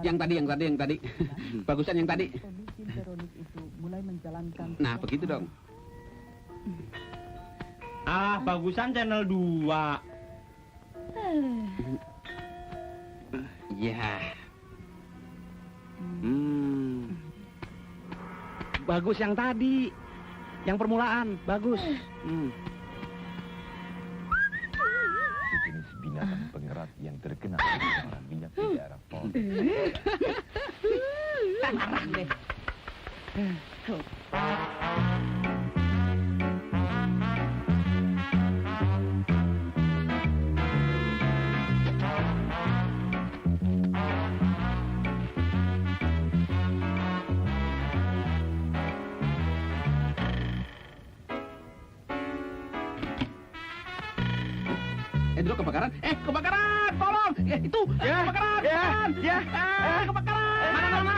Yang tadi. Bagusan yang tadi. Kondisi Veronik itu mulai menjalankan. Nah, begitu dong. Bagusan channel 2. Ya. Bagus yang tadi. Yang permulaan, bagus. Sejenis binatang pengerat yang terkena pencemaran minyak di daerah Pol. Parah deh. Endro kebakaran. Kebakaran! Tolong! Itu! Kebakaran! Kebakaran! Mana?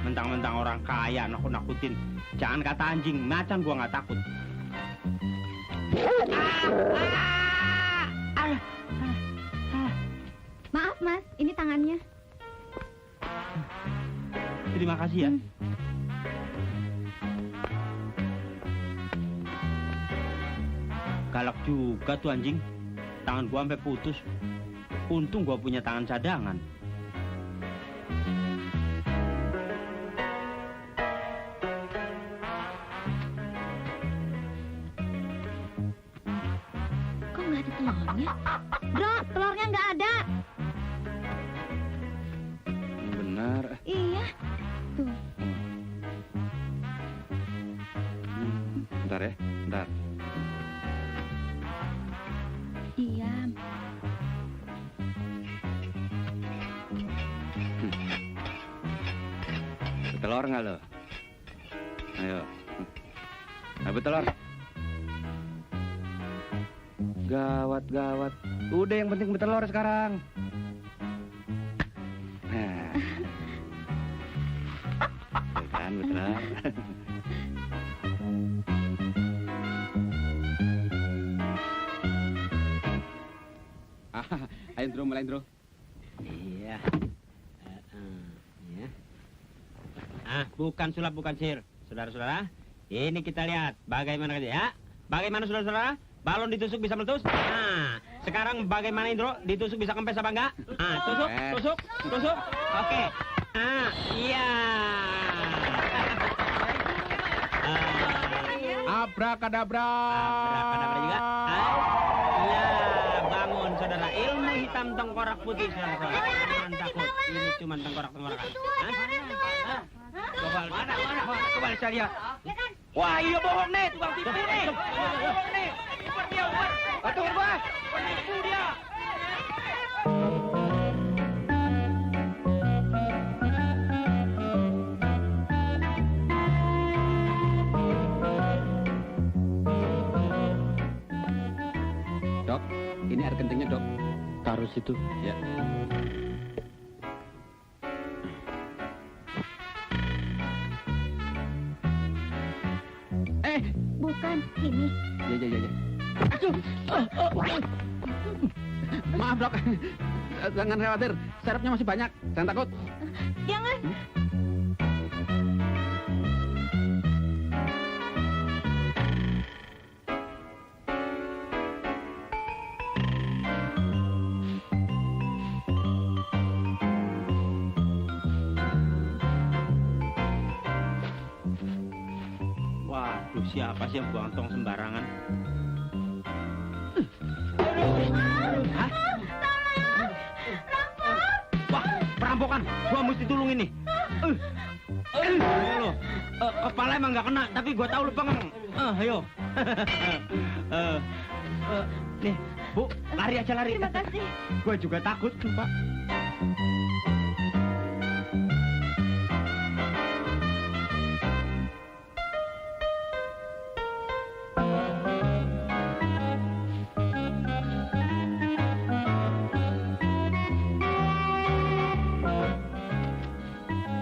Mentang-mentang orang kaya nakut-nakutin. Jangan kata anjing, macan gua nggak takut. Maaf mas, ini tangannya. Terima kasih ya. Galak juga tuh anjing. Tangan gua sampai putus. Untung gua punya tangan cadangan. Kok nggak ada telurnya? Bro, telurnya nggak ada. Benar. Iya. Tuh. Bentar ya, bentar. Iya. Betelor nggak lo? Ayo. Nah, betelor. Gawat. Udah yang penting betelor sekarang. Nah. Tuh kan betelor. Ayo Indro, mulai Indro. Iya. Bukan sulap, bukan sihir. Saudara-saudara, ini kita lihat bagaimana ya. Bagaimana saudara-saudara? Balon ditusuk bisa meletus. Nah, sekarang bagaimana Indro? Ditusuk bisa kempes apa enggak? Tusuk. Oke. Iya. Abrakadabra. Abrakadabra juga. Iya, bangun saudara. Ilmu hitam tengkorak putih saudara. Jangan takut. Ini cuma tengkorak-tengkorakan. Coba saya lihat. Wah, iya bohong nih, tukang tipu nih. Bohong nih. Keluar dia, keluar. Tunggu gua. Penipu dia. Dok, ini air kentingnya, Dok. Taruh situ. Ya. Bukan, ini. Ya. Aduh. Maaf, Dok. Jangan khawatir. Serepnya masih banyak. Jangan takut. Jangan. Waduh, siapa sih yang buang tong sembarangan? Wah, perampokan. Gua mesti tolong ini. Lo, kepala emang nggak kena, tapi gua tahu lu pengen. Ayo. Nih, Bu, lari aja lari. Terima kasih. Gua juga takut, Pak.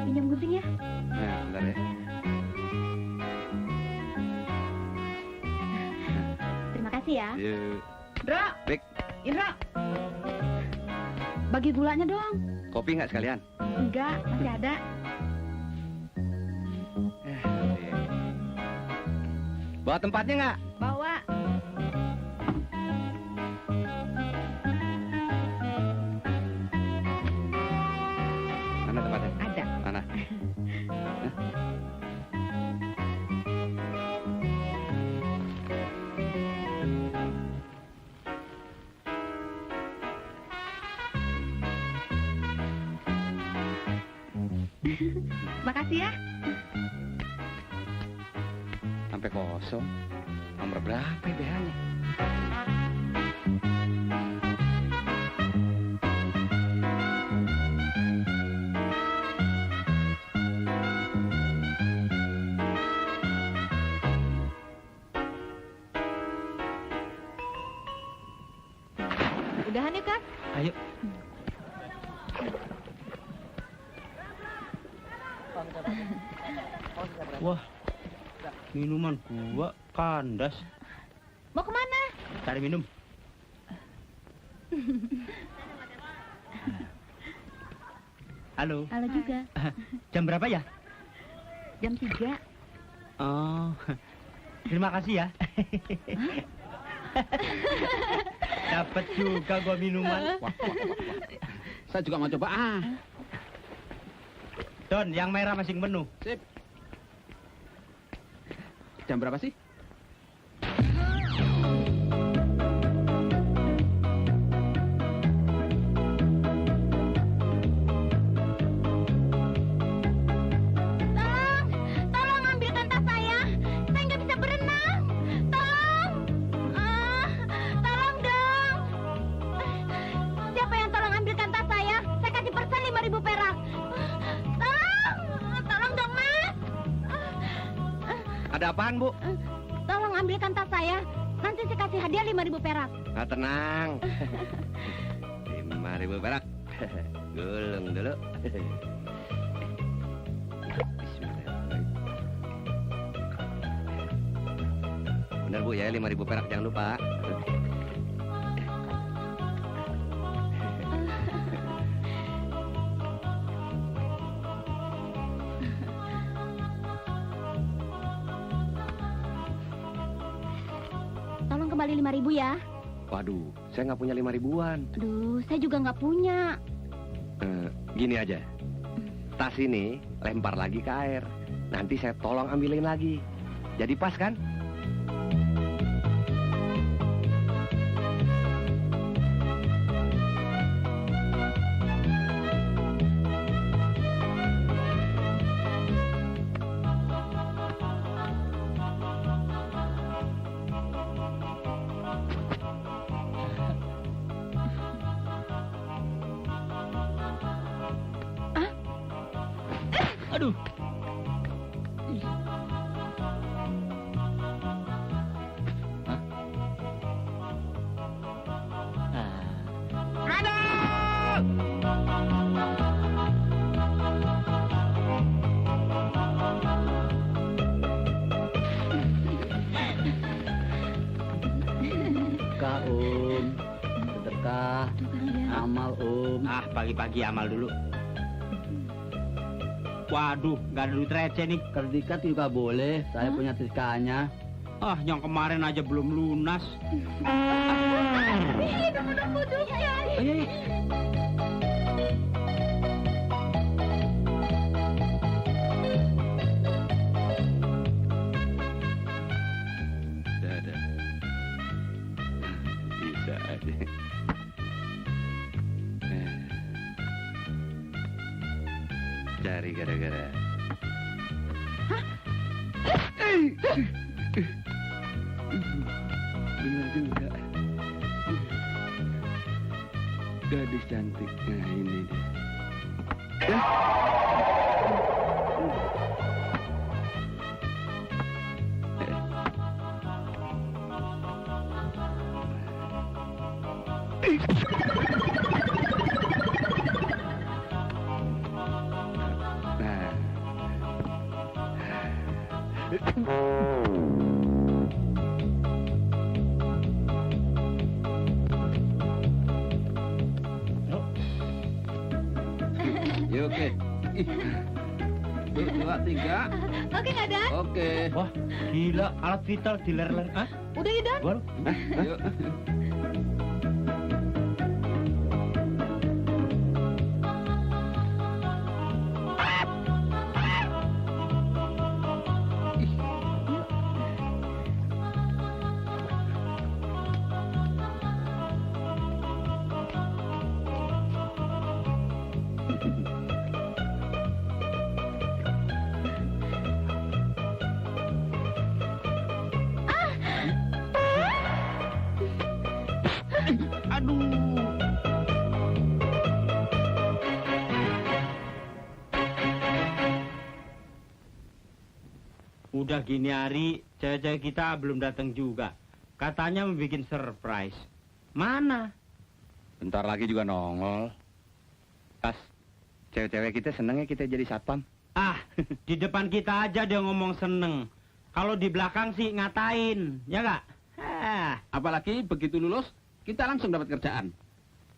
Pinjam gunting ya. Nah, bentar ya. Terima kasih ya. Yuk. Indra, Bek, Indra. Bagi gulanya dong. kopi nggak sekalian? Enggak, masih ada. Iya. Bawa tempatnya nggak? Bawa. Mana tempatnya? Ada. Mana? Makasih ya. Sampai kosong. Nomor berapa ya BH-nya? Udahan yuk, Kak. Ayo. Wah, minuman gua kandas. Mau kemana? Cari minum. Halo. Halo juga. Jam berapa ya? Jam 3. Oh, terima kasih ya. Dapat juga gua minuman. Wah. Saya juga mau coba. Don, yang merah masih penuh. Sip. Jam berapa sih? Tolong ambilkan tas saya. Saya nggak bisa berenang. Tolong. Tolong dong. Siapa yang tolong ambilkan tas saya? Saya kasih persen 5.000 perak. Tolong dong, Mas. Ada apaan, Bu? Tolong ambilkan tas saya. Nanti saya kasih hadiah 5.000 perak. Ah, tenang. 5.000 perak. Gulung dulu. Bismillahirrahmanirrahim. Benar, Bu, ya, 5.000 perak, jangan lupa. Tolong kembali 5.000 ya. Waduh, saya nggak punya 5.000-an. Aduh, saya juga nggak punya. Gini aja. Tas ini lempar lagi ke air. Nanti saya tolong ambilin lagi. Jadi pas kan? Aduh. Sedekah, sedekah, amal, Ah, pagi-pagi amal dulu. Waduh, nggak ada duit receh nih. Kredikat juga boleh, saya punya sedekahnya. Ah, yang kemarin aja belum lunas. Tunggu dulu ya. Ayo. Ada. Bisa aja. lari gara-gara. Benar juga. Gadis cantik. Nah, ini dia. Ya, oke. 1, 2, 3. Oke nggak, Dan? Oke. Wah, gila, alat vital diler-ler. Ah, Udah ya, Dan? gua. Yuk. Udah gini hari, cewek-cewek kita belum datang juga. Katanya mau bikin surprise. Mana? Bentar lagi juga nongol. Pas, cewek-cewek kita seneng ya kita jadi satpam. Ah, di depan kita aja dia ngomong seneng. Kalau di belakang sih ngatain, ya nggak? Apalagi begitu lulus, kita langsung dapat kerjaan.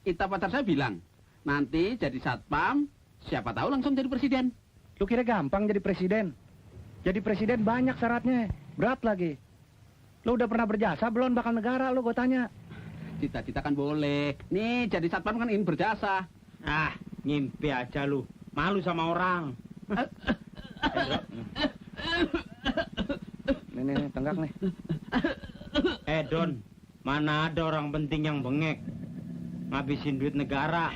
Kita pacar saya bilang, nanti jadi satpam, siapa tahu langsung jadi presiden. Lu kira gampang jadi presiden? Jadi presiden banyak syaratnya, berat lagi. Lu udah pernah berjasa belum bakal negara lu, gue tanya. Cita-cita kan boleh. Nih, jadi satpam kan ingin berjasa. Ah, ngimpi aja lu. Malu sama orang. Nih, tenggak nih. Don, mana ada orang penting yang bengek. Ngabisin duit negara.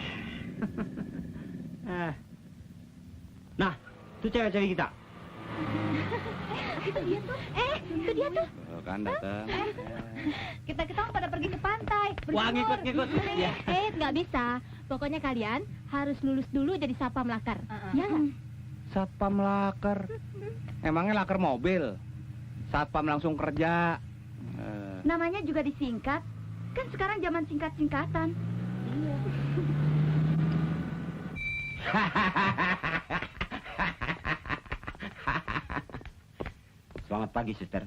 Nah, itu cewek-cewek kita. Itu dia tuh. Itu dia tuh. Oh, kan datang. Kita pada pergi ke pantai. Wah, berjemur. ngikut. Ya. Nggak bisa. Pokoknya kalian harus lulus dulu jadi satpam lakar. Ya nggak? Satpam laker. Emangnya laker mobil? Satpam langsung kerja. Namanya juga disingkat. Kan sekarang zaman singkat-singkatan. Iya. Selamat pagi, Suster.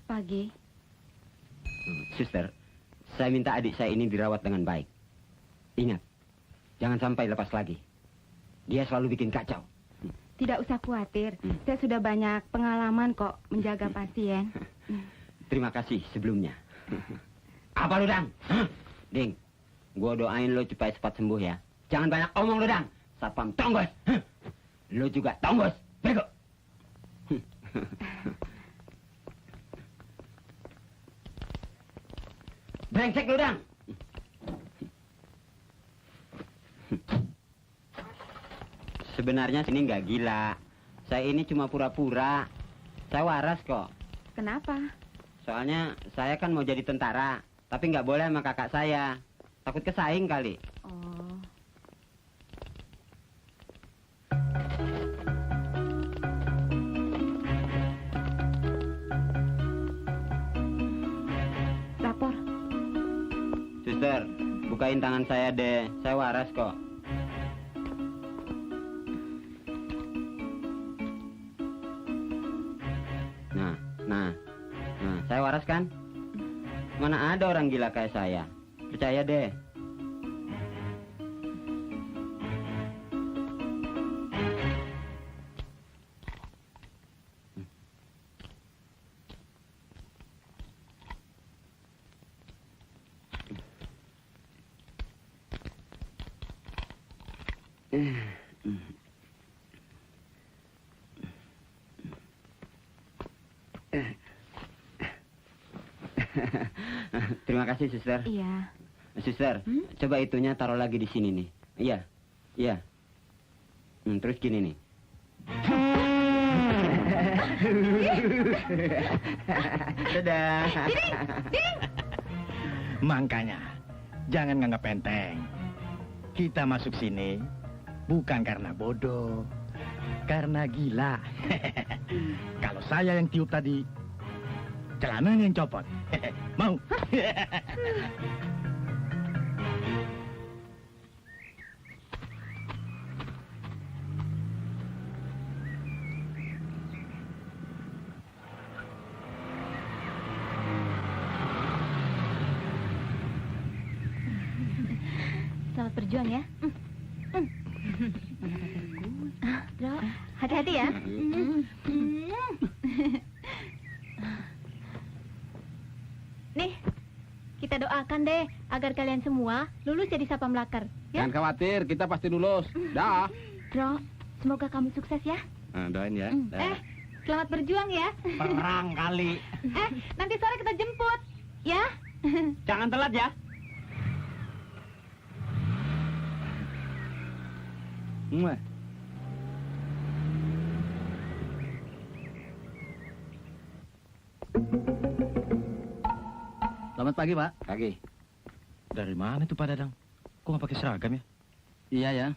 Pagi. Suster, saya minta adik saya ini dirawat dengan baik. Ingat, jangan sampai lepas lagi. Dia selalu bikin kacau. Tidak usah khawatir. Saya sudah banyak pengalaman kok menjaga pasien. Terima kasih sebelumnya. Apa lu, Dang? Ding, gua doain lo cepat sembuh ya. Jangan banyak omong lu, Dang. Satpam tonggos. Lo juga tonggos. Bego. Brengsek lu, Dang. Sebenarnya sini nggak gila. Saya ini cuma pura-pura. Saya waras kok. Kenapa? Soalnya saya kan mau jadi tentara, tapi nggak boleh sama kakak saya. Takut kesaing kali. Oh. Lapor. Suster, bukain tangan saya deh. Saya waras kok. Nah, saya waras kan? Mana ada orang gila kayak saya? Percaya deh. Terima kasih, Suster. Iya. Suster, coba itunya taruh lagi di sini nih. Iya. Terus gini nih. Dadah. Makanya, jangan nganggap enteng. Kita masuk sini bukan karena bodoh, karena gila. Kalau saya yang tiup tadi, celananya yang copot. Mau? Selamat berjuang ya. Bro, hati-hati ya. Nih, kita doakan deh agar kalian semua lulus jadi Sapam Laker. Ya? Jangan khawatir, kita pasti lulus. Dah. Bro, semoga kamu sukses ya. Nah, doain ya. Selamat berjuang ya. Perang kali. Nanti sore kita jemput. Ya. Jangan telat ya. Mwah. Selamat pagi, Pak. Pagi. Dari mana tuh Pak Dadang? Kok nggak pakai seragam ya? Iya ya.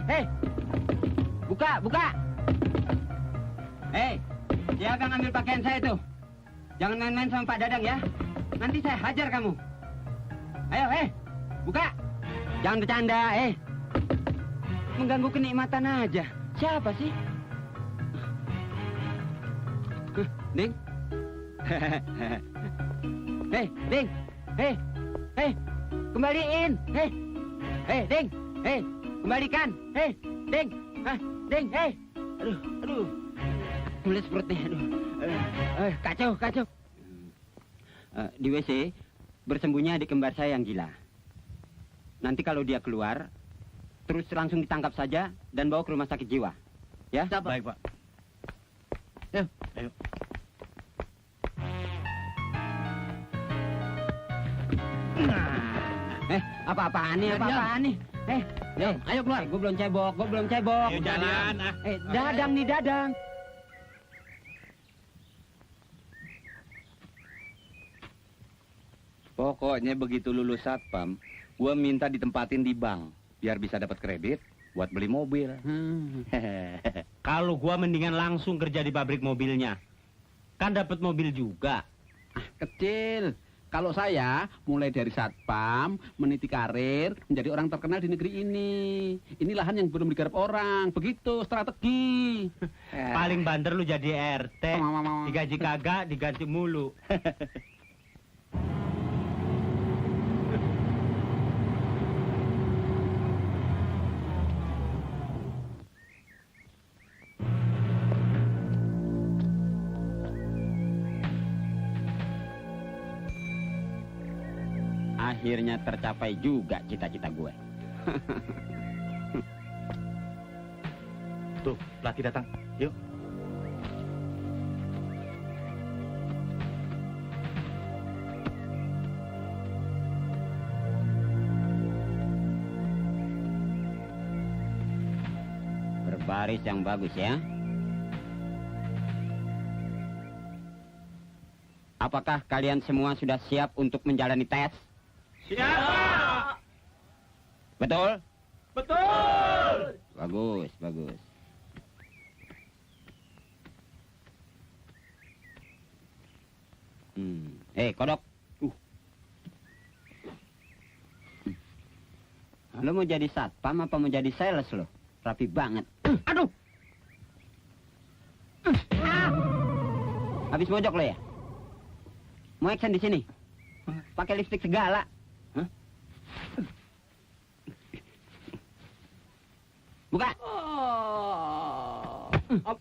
Hei. Buka. Hei, siapa yang ambil pakaian saya itu? Jangan main-main sama Pak Dadang ya. Nanti saya hajar kamu. Ayo, buka. Jangan bercanda, mengganggu kenikmatan aja. Siapa sih? Ding. Ding. Kembaliin. Ding. Kembalikan. Ding. Ding. Aduh. Mules perutnya, aduh. Kacau. Di WC, bersembunyi adik kembar saya yang gila. Nanti kalau dia keluar, terus langsung ditangkap saja dan bawa ke rumah sakit jiwa. Ya? Baik, Pak. Ayo. Apa-apaan nih? Ayo keluar. Gue belum cebok. Ayo jalan. Dadang nih, Dadang. Pokoknya begitu lulus satpam, gua minta ditempatin di bank biar bisa dapat kredit buat beli mobil. Kalau gua mendingan langsung kerja di pabrik mobilnya. Kan dapat mobil juga. Kecil. Kalau saya mulai dari satpam, meniti karir, menjadi orang terkenal di negeri ini. Ini lahan yang belum digarap orang. Begitu strategi. Paling banter lu jadi RT. Digaji kagak, diganti mulu. Akhirnya tercapai juga cita-cita gue. Tuh, pelatih datang. Yuk. Berbaris yang bagus ya. Apakah kalian semua sudah siap untuk menjalani tes? Siapa? Betul? Betul! Bagus. Kodok. Lo mau jadi satpam apa mau jadi sales lo? Rapi banget. Aduh! Habis mojok lo ya? Mau action di sini? Pakai lipstick segala. Buka. Aduh.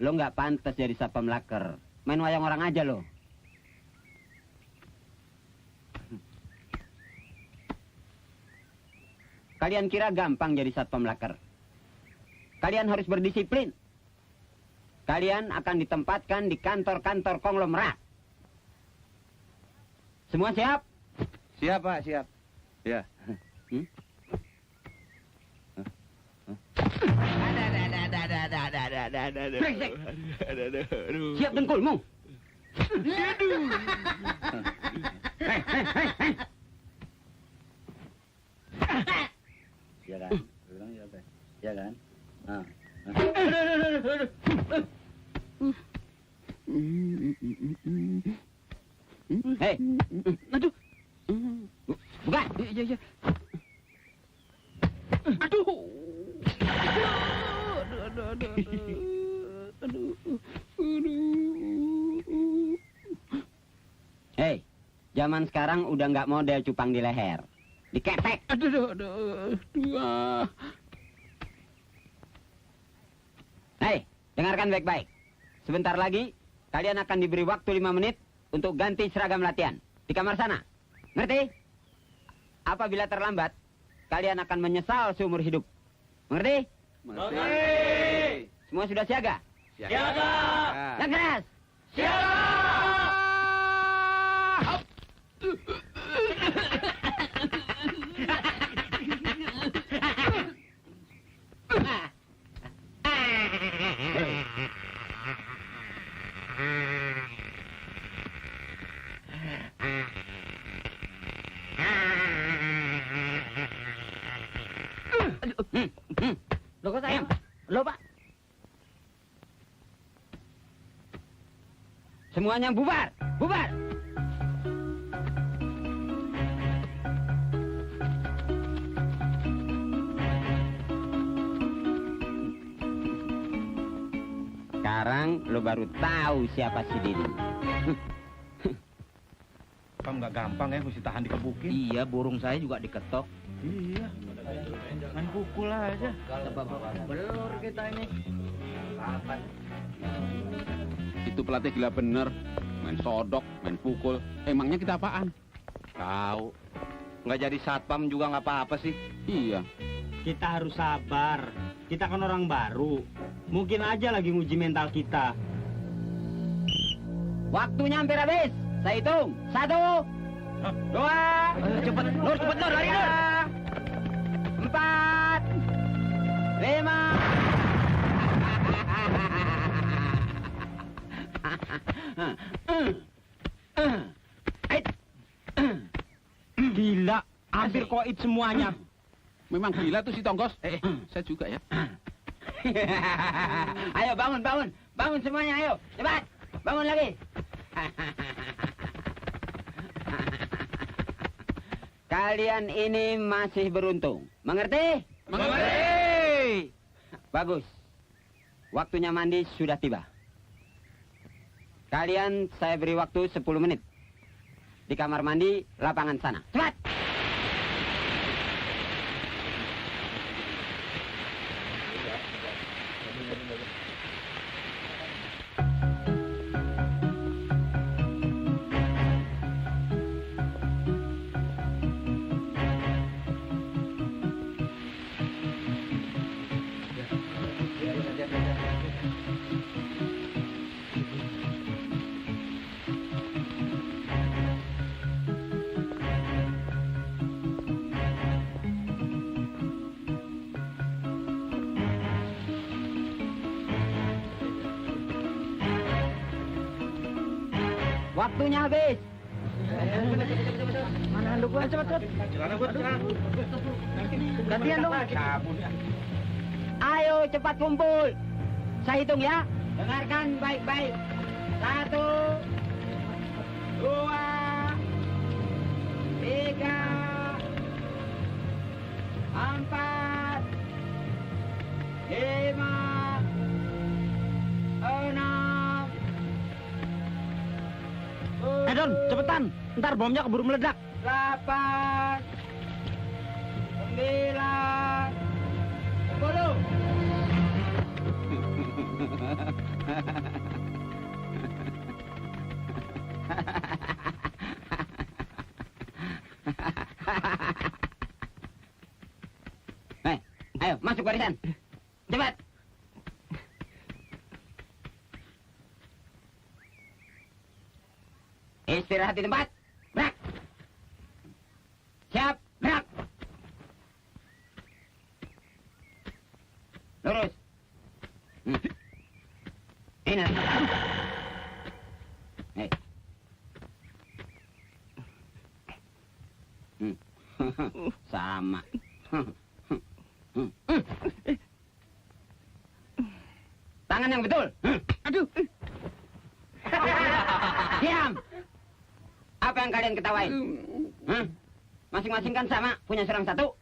Lo nggak pantas jadi satpam laker. Main wayang orang aja lo. Kalian kira gampang jadi satpam laker? Kalian harus berdisiplin. Kalian akan ditempatkan di kantor-kantor konglomerat. Semua siap? Siap, Pak, siap. Ya. Brengsek. Siap dengkulmu. Iya kan? Bilang iya, Pak. Iya kan? Hei, aduh, buka. Iya. Aduh. Hei, zaman sekarang udah nggak model cupang di leher, diketek. Aduh. Hei, dengarkan baik-baik. Sebentar lagi, kalian akan diberi waktu 5 menit untuk ganti seragam latihan di kamar sana. Ngerti? Apabila terlambat, kalian akan menyesal seumur hidup. Mengerti? Mengerti. Semua sudah siaga? Siaga! Yang keras! Loh kok sayang? Loh Pak? Semuanya bubar! Bubar! Sekarang lo baru tahu siapa si Didi. Kamu nggak gampang ya, mesti tahan dikebukin. Iya, burung saya juga diketok. Iya. Main pukul aja. Belur kita ini. Itu pelatih gila bener. Main sodok, main pukul. Emangnya kita apaan? Tahu. Nggak jadi satpam juga nggak apa-apa sih. Iya. Kita harus sabar. Kita kan orang baru. Mungkin aja lagi nguji mental kita. Waktunya hampir habis. Saya hitung. 1, 2, Cepet, Nur, lari, Nur. 4, 5. Gila, hampir koit semuanya. Memang gila tuh si Tonggos. Saya juga ya. Ayo bangun. Bangun semuanya, ayo. Cepat. Bangun lagi. Kalian ini masih beruntung. Mengerti? Mengerti. Bagus. Waktunya mandi sudah tiba. Kalian saya beri waktu 10 menit. Di kamar mandi lapangan sana. Cepat! Waktunya habis. Mana handuk gua? Cepet. Gantian dong. Ayo cepat kumpul. Saya hitung ya. Dengarkan baik-baik. 1, 2, 3, 4, 5, 6. Don, cepetan. Ntar bomnya keburu meledak. 8, 9, 10. Ayo, masuk barisan. Cepat. Istirahat di tempat. Gerak. Siap, gerak. Lurus. Ini. Hei. Sama. Tangan yang betul. Aduh. Diam. Apa yang kalian ketawain? Hah? Masing-masing kan sama, punya serang satu.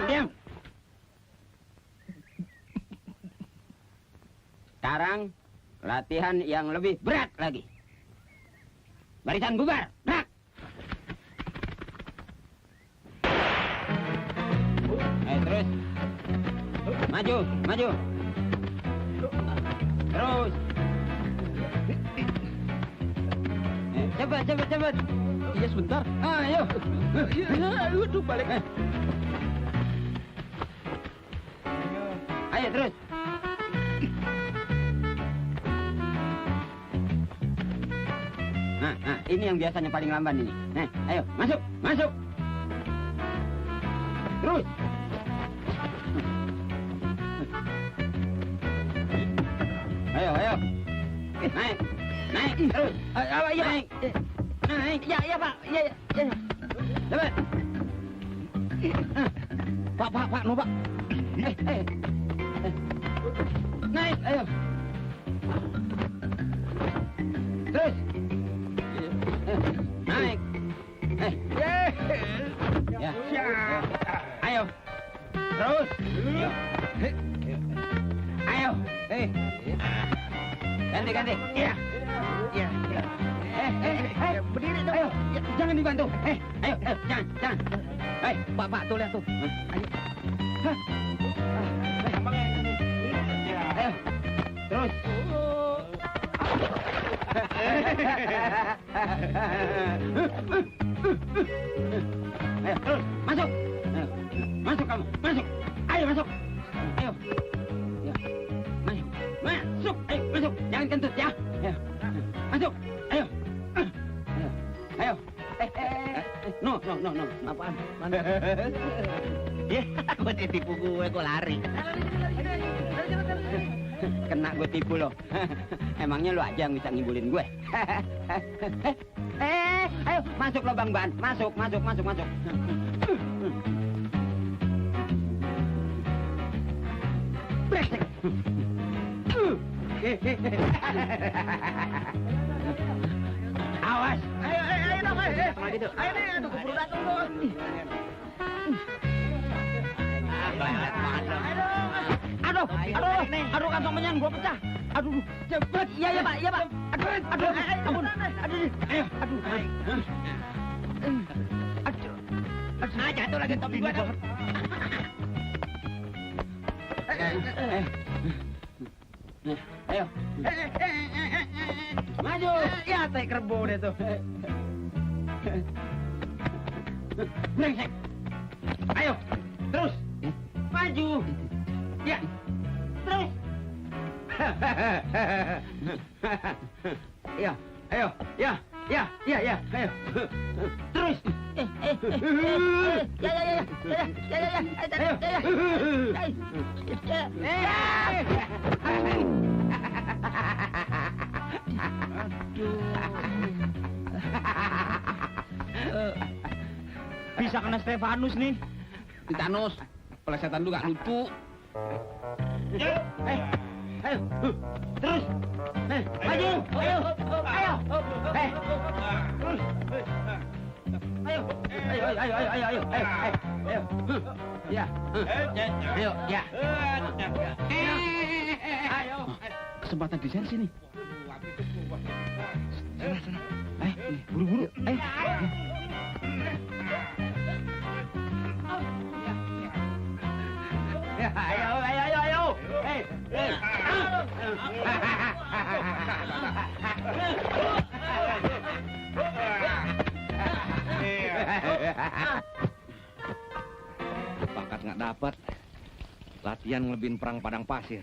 Diam. Sekarang latihan yang lebih berat lagi. Barisan bubar, gerak. Terus. Maju. Terus. Cepat. Iya, sebentar. Ayo. Aduh, balik. Ayo, terus. Nah, ini yang biasanya paling lamban ini. Ayo, masuk. Terus. Ayo. Naik, terus. Iya, Naik. Ya, Pak. Ya. Cepat. Pak, no, Pak. Naik, ayo. Terus. Naik. Ya. Ayo. Terus. Ayo. Ganti. Iya. Berdiri dong. Ayo. Jangan dibantu. Ayo, jangan. Pak, tuh lihat tuh. Ayo. Ayo. Terus. Ayo, terus. Masuk. Masuk kamu. Masuk. Ayo, masuk. Ayo. Masuk. Ayo, masuk. Jangan kentut ya. Ayo. Masuk. Ayo. Ayo. No. Apaan? Mana? Ya, gue ditipu gue lari. Kena gue tipu lo. Emangnya lo aja yang bisa ngibulin gue. Ayo masuk lubang ban. Masuk. Brengsek. Awas. Ayo dong. Ayo deh, aduh keburu datang dong. Lelet banget dong. Aduh kantong menyan gua pecah. Aduh, cepet. Iya Pak. Aduh, ampun. Aduh. Jatuh lagi topi gua dong. Ayo. Maju. Ya, teh kerbo deh tuh. Brengsek. Ayo, terus. Maju. Ya. Terus. Ya, ayo. Ya. Ayo. Terus. Bisa kena Stefanus nih. Titanus, pelesetan lu gak lucu. Ayo. Terus. Maju. Ayo. Terus. Ya. Ayo, ya. Kesempatan di sini. Sana. Buru-buru. Ayo. Bakat nggak dapat. Latihan ngelebihin perang padang pasir.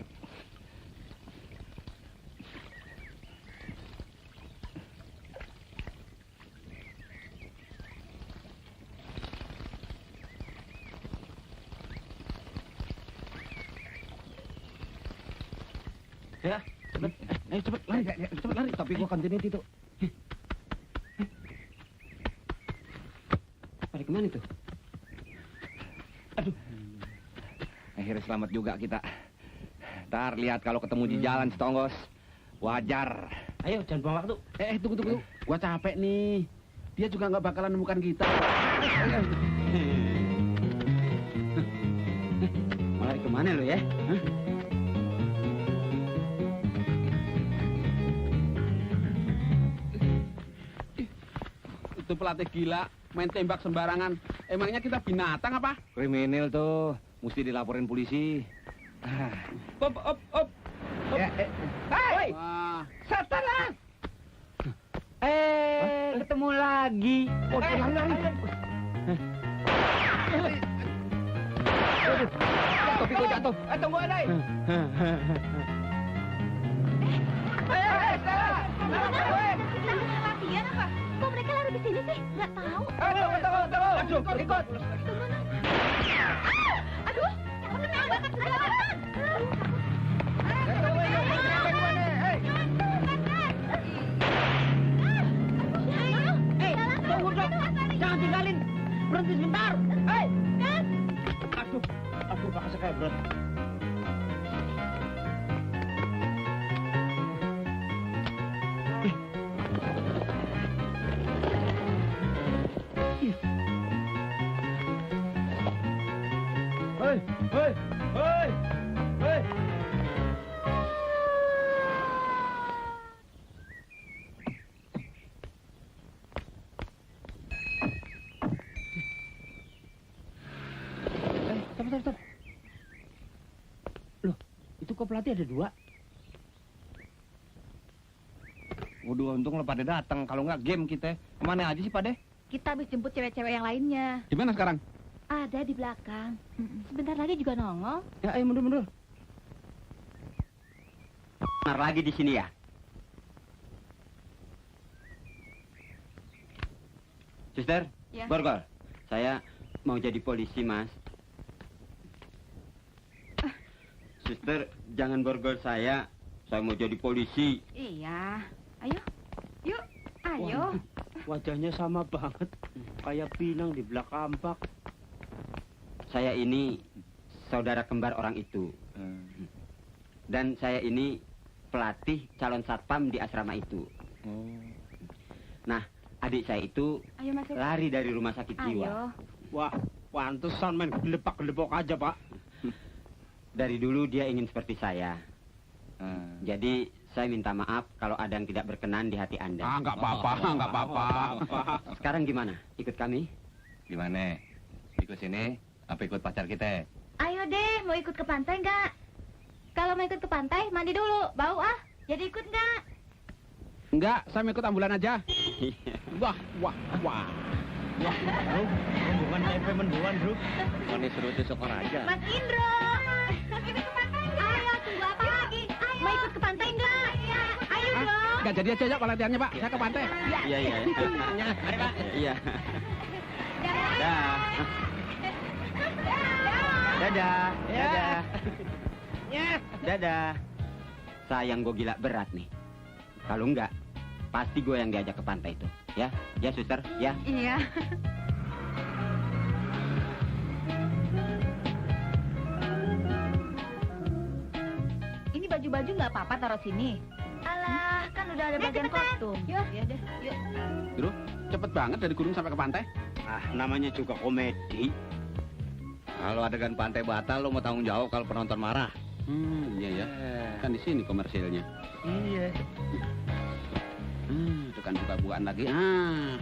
Ya, cepet. Ayo cepet lari. Tapi gua continuity tuh. Pada kemana tuh? Akhirnya selamat juga kita. Ntar lihat kalau ketemu di jalan setonggos. Wajar. Ayo, jangan buang waktu. Tunggu. Gua capek nih. Dia juga nggak bakalan nemukan kita. Lari kemana lo ya? Hah? Itu pelatih gila, main tembak sembarangan. Emangnya kita binatang apa? Kriminal tuh. Mesti dilaporin polisi. Op. Hei, Wah, setan! Ketemu lagi. Lari. Topi gua jatuh. Tunggu ada. Latihan apa? Kok mereka lari di sini sih? Nggak tahu. Tunggu. Ikut. Aduh, kenapa banget kelihatan? Tunggu dong. Jangan tinggalin. Berhenti sebentar. Aduh, bakal kayak berat. Hei. Stop. Loh, itu kok pelatih ada 2? Waduh, untung lo pada datang. Kalau nggak game kita. Kemana aja sih, Pade? Kita habis jemput cewek-cewek yang lainnya. di mana sekarang? Ada di belakang. Sebentar lagi juga nongol. Ya, ayo mundur. Benar lagi di sini ya? Suster, Ya. Borgol. Saya mau jadi polisi, Mas. Suster, jangan borgol saya. Saya mau jadi polisi. Iya. Ayo. Yuk. Ayo. Wajahnya sama banget. Kayak Pinang di belakang kampak. Saya ini saudara kembar orang itu. Dan saya ini pelatih calon satpam di asrama itu. Nah, adik saya itu Ayo masuk. lari dari rumah sakit jiwa. Ayo. Wah, pantesan main gelepak-gelepok aja, Pak. Dari dulu dia ingin seperti saya. Jadi saya minta maaf kalau ada yang tidak berkenan di hati Anda. Nggak apa-apa. Sekarang gimana? Ikut kami? Gimana? Ikut sini? Apa ikut pacar kita? Ayo deh, mau ikut ke pantai nggak? Kalau mau ikut ke pantai, mandi dulu. Bau ah. Jadi ikut nggak? Enggak, saya mau ikut ambulan aja. Wah. Rombongan TP menduan, Bro. Ini suruh tusuk aja. Mas Indro. Ikut ke pantai nggak? Ayo, tunggu apa lagi? Ayo. Mau ikut ke pantai nggak? Ayo dong. Nggak jadi aja ya latihannya, Pak. Saya ke pantai. Iya. Mari, Pak. Iya. Dah. Dadah. Dadah. Sayang gue gila berat nih. Kalau enggak, pasti gue yang diajak ke pantai itu. Ya, suster. Ya. Iya. Ini baju-baju nggak apa-apa taruh sini. Alah, kan udah ada bagian kostum. Yuk. Ya deh, yuk. Bro, cepet banget dari gunung sampai ke pantai. Ah, namanya juga komedi. Kalau adegan pantai batal, lo mau tanggung jawab kalau penonton marah. Iya ya. Kan di sini komersilnya. Iya. Itu kan buka-bukaan lagi. Ah.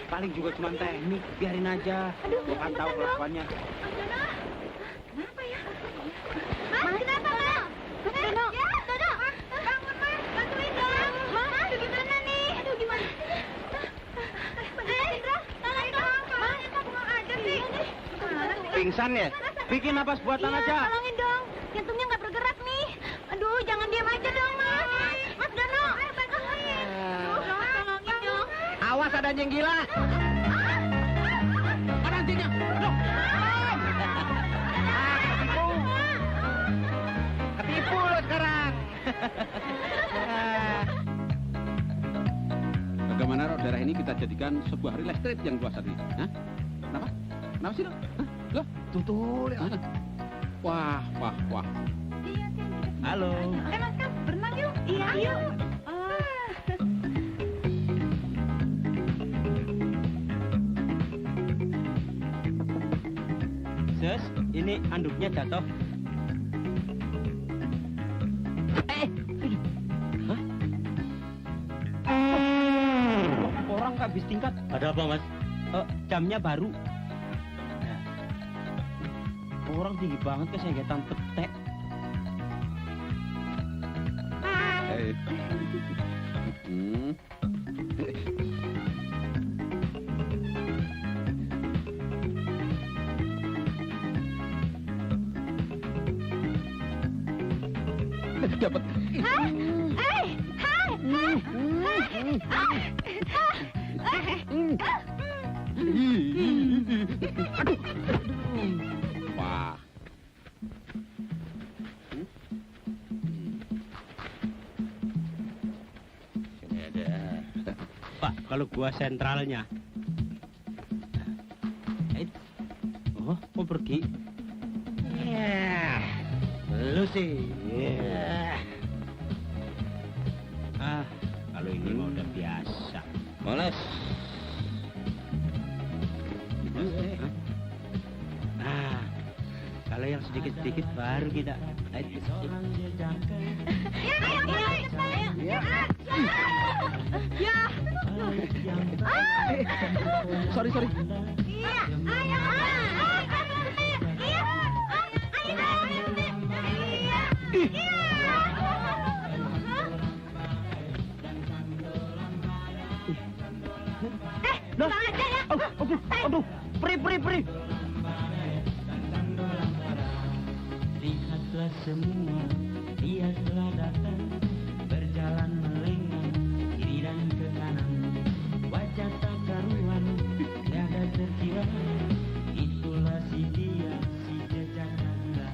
Paling juga cuma teknik, biarin aja. Gue kan tahu kelakuannya. Kenapa ya? Mas, kenapa, Mas? Dono. Dono. Bangun, Mas. Bantuin dong. Mas, aduh gimana nih? Aduh gimana? Indra, tolong dong. Mas, mau aja sih. Pingsan ya? Bikin napas buatan Iya, aja. tolongin dong. Jantungnya nggak bergerak nih. Aduh, jangan diam aja dong, Mas. Mas Dono. Bantuin. Aduh, tolongin dong. Awas ada yang gila. Mana anjingnya? Loh. Ketipu lo sekarang. Bagaimana roh darah ini kita jadikan sebuah real estate yang luas tadi? Hah? Kenapa? Kenapa sih lo? Hah? Loh? Tutul ya. Wah. Halo. Mas, berenang yuk. Iya, yuk. Sus, ini anduknya jatuh. Orang nggak habis tingkat. Ada apa, Mas? Jamnya baru. Ya. Orang tinggi banget kesengetan petek. Dapat. Wah. Ini ada. Pak, kalau gua sentralnya. Oh, mau pergi? Lu sih. Ah, kalau ini mah udah biasa. Moles. Ah, kalau yang sedikit-sedikit baru kita. Sorry. Loh, aja ya. Aduh, peri. Lihatlah semua, dia telah datang, berjalan melenggang, kiri dan ke kanan, wajah tak karuan, tiada terkira, itulah si dia, si jejak ganda.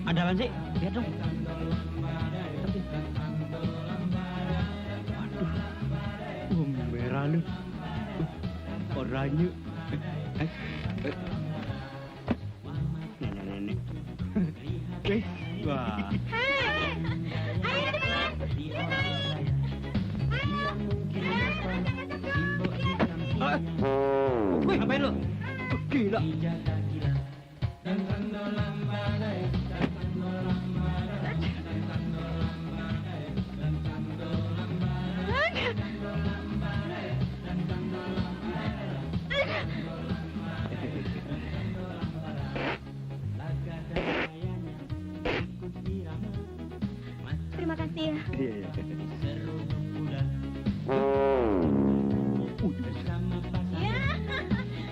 Ada apa sih? Lihat dong. Waduh, merah nih. Oranye. Nenek. Wah. Wih, ngapain lu? Gila. Terima kasih ya. Ya,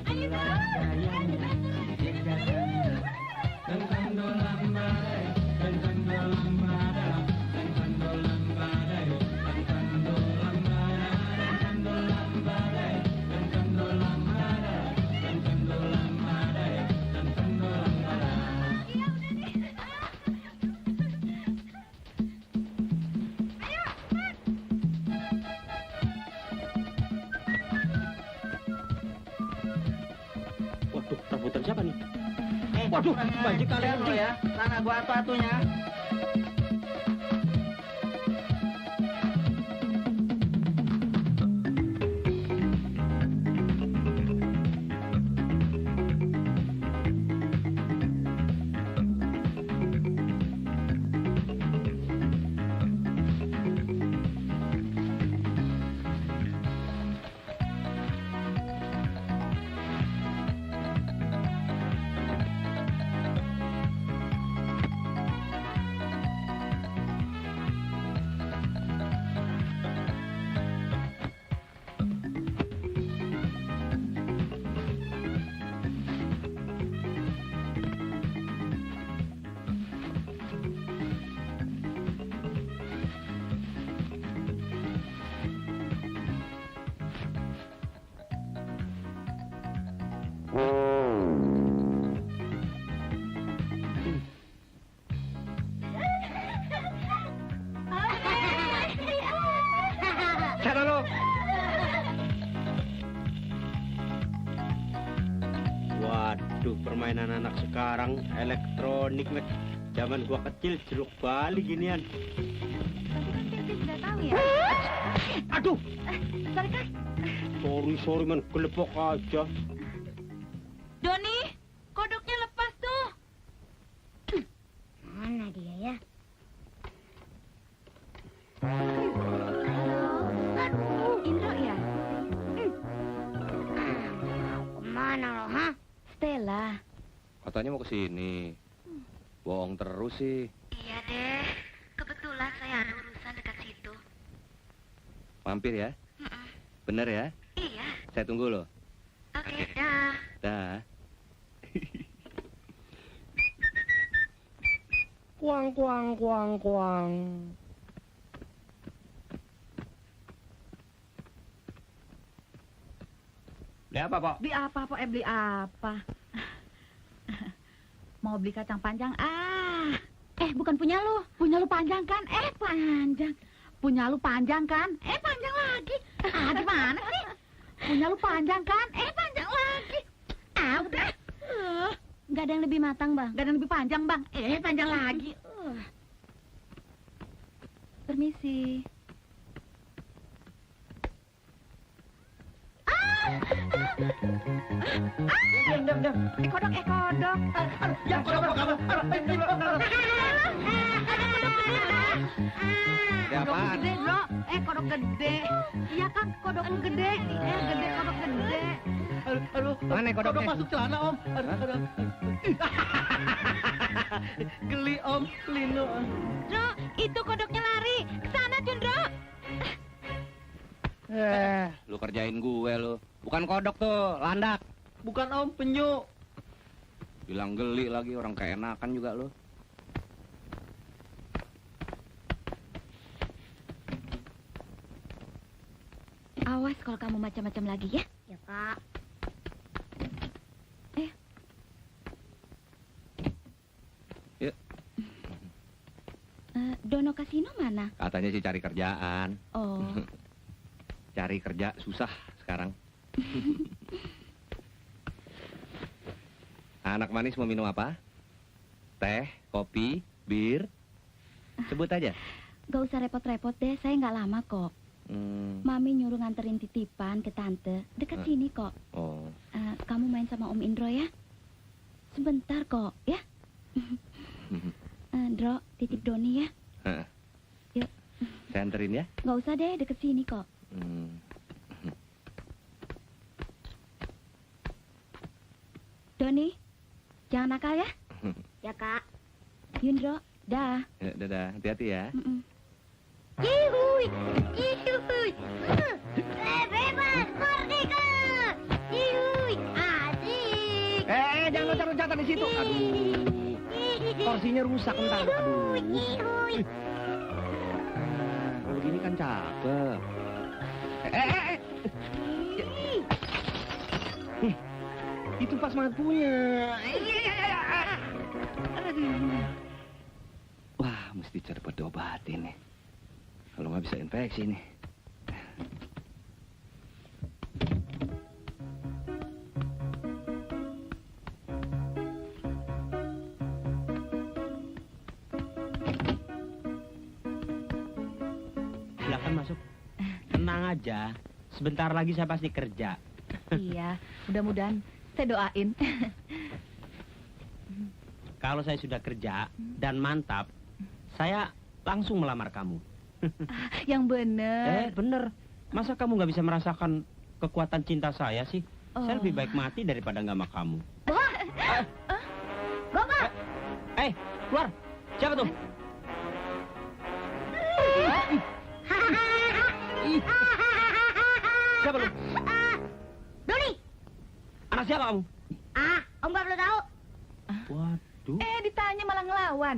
ayo dong. siapa nih? Waduh, baju kalian lo ya. Sana gua atu-atunya. Sana lo. Waduh, permainan anak sekarang elektronik nih. Zaman gua kecil jeruk bali ginian. Sudah tahu ya? Aduh, Sorry, Kak. sorry man, kelepok aja. Doni, kodoknya lepas tuh. Mana dia ya? Halo, Indro ya? Kemana lo, ha? Stella. Katanya mau ke sini. Bohong terus sih. Iya deh, kebetulan saya ada urusan dekat situ. Mampir ya? Bener ya? Iya, Saya tunggu loh. oke, dah. Dah. Kuang, kuang, kuang, kuang. Beli apa, Pak? Beli apa, Pak? Beli apa? Mau beli kacang panjang? Bukan punya lu. Punya lu panjang kan? Panjang. Punya lu panjang kan? Panjang lagi. Gimana sih? Punya lu panjang kan? Panjang lagi. Udah. Nggak ada yang lebih matang, Bang. Gak ada yang lebih panjang, Bang. Panjang lagi. Permisi. Diam. Kodok. Ya, kodok kamu. Ada apaan? Gede, Bro. Kodok gede. Iya kan, kodok gede. Gede, kodok gede. Aduh, Mana kodoknya? Kodok masuk celana, Om. Aduh. Geli, Om. Lino. Dro, itu kodoknya lari. Kesana, Cundro. Lu kerjain gue lu. Bukan kodok tuh, landak. Bukan, Om. Penyu. Bilang geli lagi, orang keenakan juga lu. Awas kalau kamu macam-macam lagi ya. Ya, Kak. Yuk. Dono Kasino mana? Katanya sih cari kerjaan. Oh, Cari kerja susah sekarang. Anak manis mau minum apa? Teh, kopi, bir? Sebut aja. gak usah repot-repot deh. Saya nggak lama kok. Mami nyuruh nganterin titipan ke tante. Dekat sini kok. Oh. Kamu main sama Om Indro ya? Sebentar kok, ya? Indro, titip Doni ya? Heeh. Yuk. Saya anterin ya. Nggak usah deh, deket sini kok. Doni, jangan nakal ya? Ya, Kak. Yundro, dah. Ya, dadah, hati-hati ya. Yihui! Yihui! Bebas! Merdeka! Yihui! Asik! Jangan loncat-loncatan di situ. Aduh. Kursinya rusak ntar. Aduh. Yihui! Kalau gini kan cakep. Itu pas matunya. Wah, mesti cepat diobatin nih. Kalau nggak bisa infeksi nih. aja. Sebentar lagi saya pasti kerja. Iya, mudah-mudahan saya doain. Kalau saya sudah kerja dan mantap, saya langsung melamar kamu. Yang bener. Bener. Masa kamu nggak bisa merasakan kekuatan cinta saya sih? Saya Oh. lebih baik mati daripada nggak sama kamu. Gogol! Keluar! Siapa tuh? Siapa lu? Doni! Anak siapa kamu? Om gak perlu tahu. Waduh. Ditanya malah ngelawan.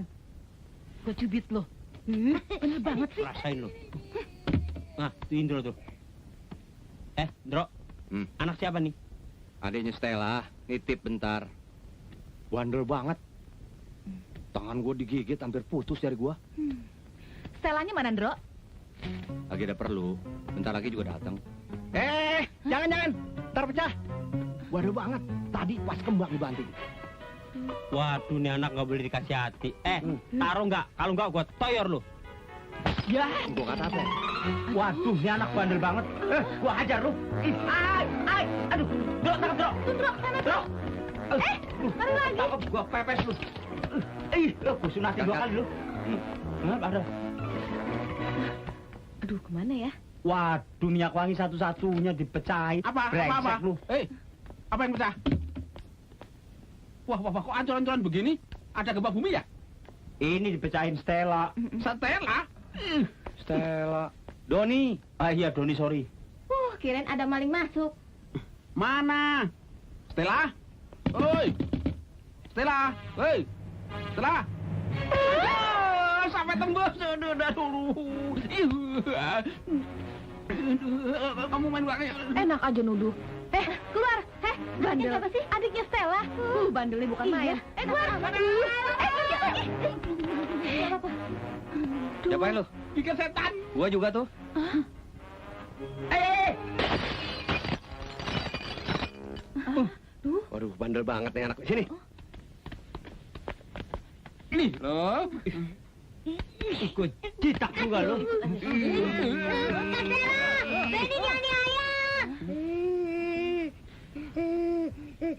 Gue cubit lo. Bener banget sih. Rasain lu. Nah, tuh Indro tuh. Indro. Anak siapa nih? Adiknya Stella, nitip bentar. Bandel banget. Tangan gue digigit hampir putus dari gue. Stelanya mana, Ndro? Lagi ada perlu, bentar lagi juga datang. Jangan, ntar pecah. Waduh banget, tadi pas kembang dibanting. Waduh, nih anak nggak boleh dikasih hati. Taruh nggak? Kalau nggak, gua toyor lu. Ya, gue kata apa? Waduh, nih anak bandel banget. Gua hajar lu. Aduh, Dro, tangkap Dro. Dro. Baru lagi. Tangkap, gua pepes lu. Gua sunatin 2 kali lu. Ada. Aduh, kemana ya? Waduh, minyak wangi satu-satunya dipecahin. Apa? Brengsek lu. Apa yang pecah? Wah, kok ancur-ancuran begini? Ada gempa bumi ya? Ini dipecahin Stella. Stella? Stella. Doni. Iya, Doni, sorry. Kirain ada maling masuk. Mana? Stella? Oi! Stella! Hei! Stella! Sampai tembus. Aduh. Kamu main belakang. Enak aja nuduh. Keluar. Bandel. Siapa sih? Adiknya Stella. Bandelnya bukan main. Keluar. Siapa lu? Bikin setan. Gua juga tuh. Waduh, bandel banget nih anak. Sini. Nih loh. Gua citak juga lu. Benny jangan ayah.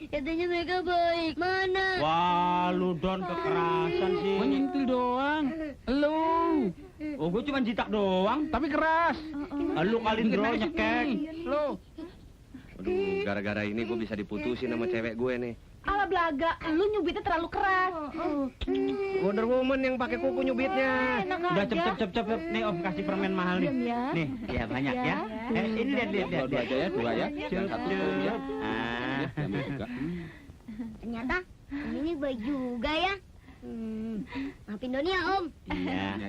Katanya mereka baik. Mana? Wah, lu Don kekerasan sih. Menyentil doang. Lu. Oh, gua cuma jitak doang. Tapi keras. Lu kali Dro nyekek. Lu. Aduh, gara-gara ini gue bisa diputusin sama cewek gue nih. Ala belaga, lu nyubitnya terlalu keras. Wonder Woman yang pakai kuku nyubitnya. Udah cep. Nih Om kasih permen mahal nih. Diam ya. Nih, ya banyak ya. Ini lihat. Dua aja ya, dua ya. Jangan satu ya. Ah. Ambil juga. Ternyata ini baik juga ya. Maafin Doni ya Om. Iya. Ya.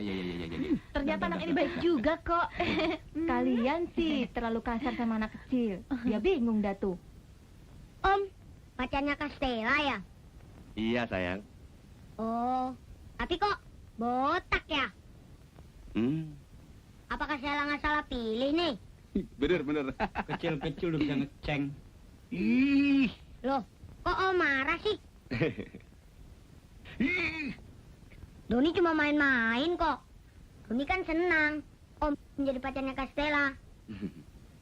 Ternyata anak ini baik juga kok. Kalian sih terlalu kasar sama anak kecil. Dia bingung dah tuh. Om, pacarnya Kastela ya? Iya, sayang. Oh, tapi kok botak ya? Apakah Stella nggak salah pilih nih? Bener. Kecil-kecil udah bisa ngeceng. Loh, kok Om marah sih? Doni cuma main-main kok. Doni kan senang Om menjadi pacarnya Kastela.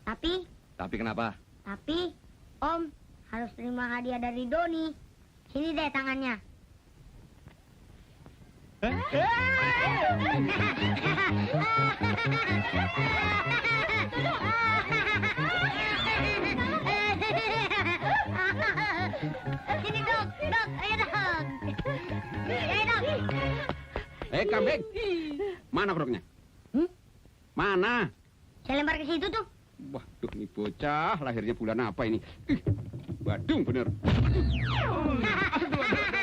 Tapi kenapa? Tapi Om harus terima hadiah dari Doni. Sini deh tangannya. Sini dong, ayo dong. Kambing. Mana produknya? Mana? Saya lempar ke situ tuh. Waduh, ini bocah lahirnya bulan apa ini? Badung bener.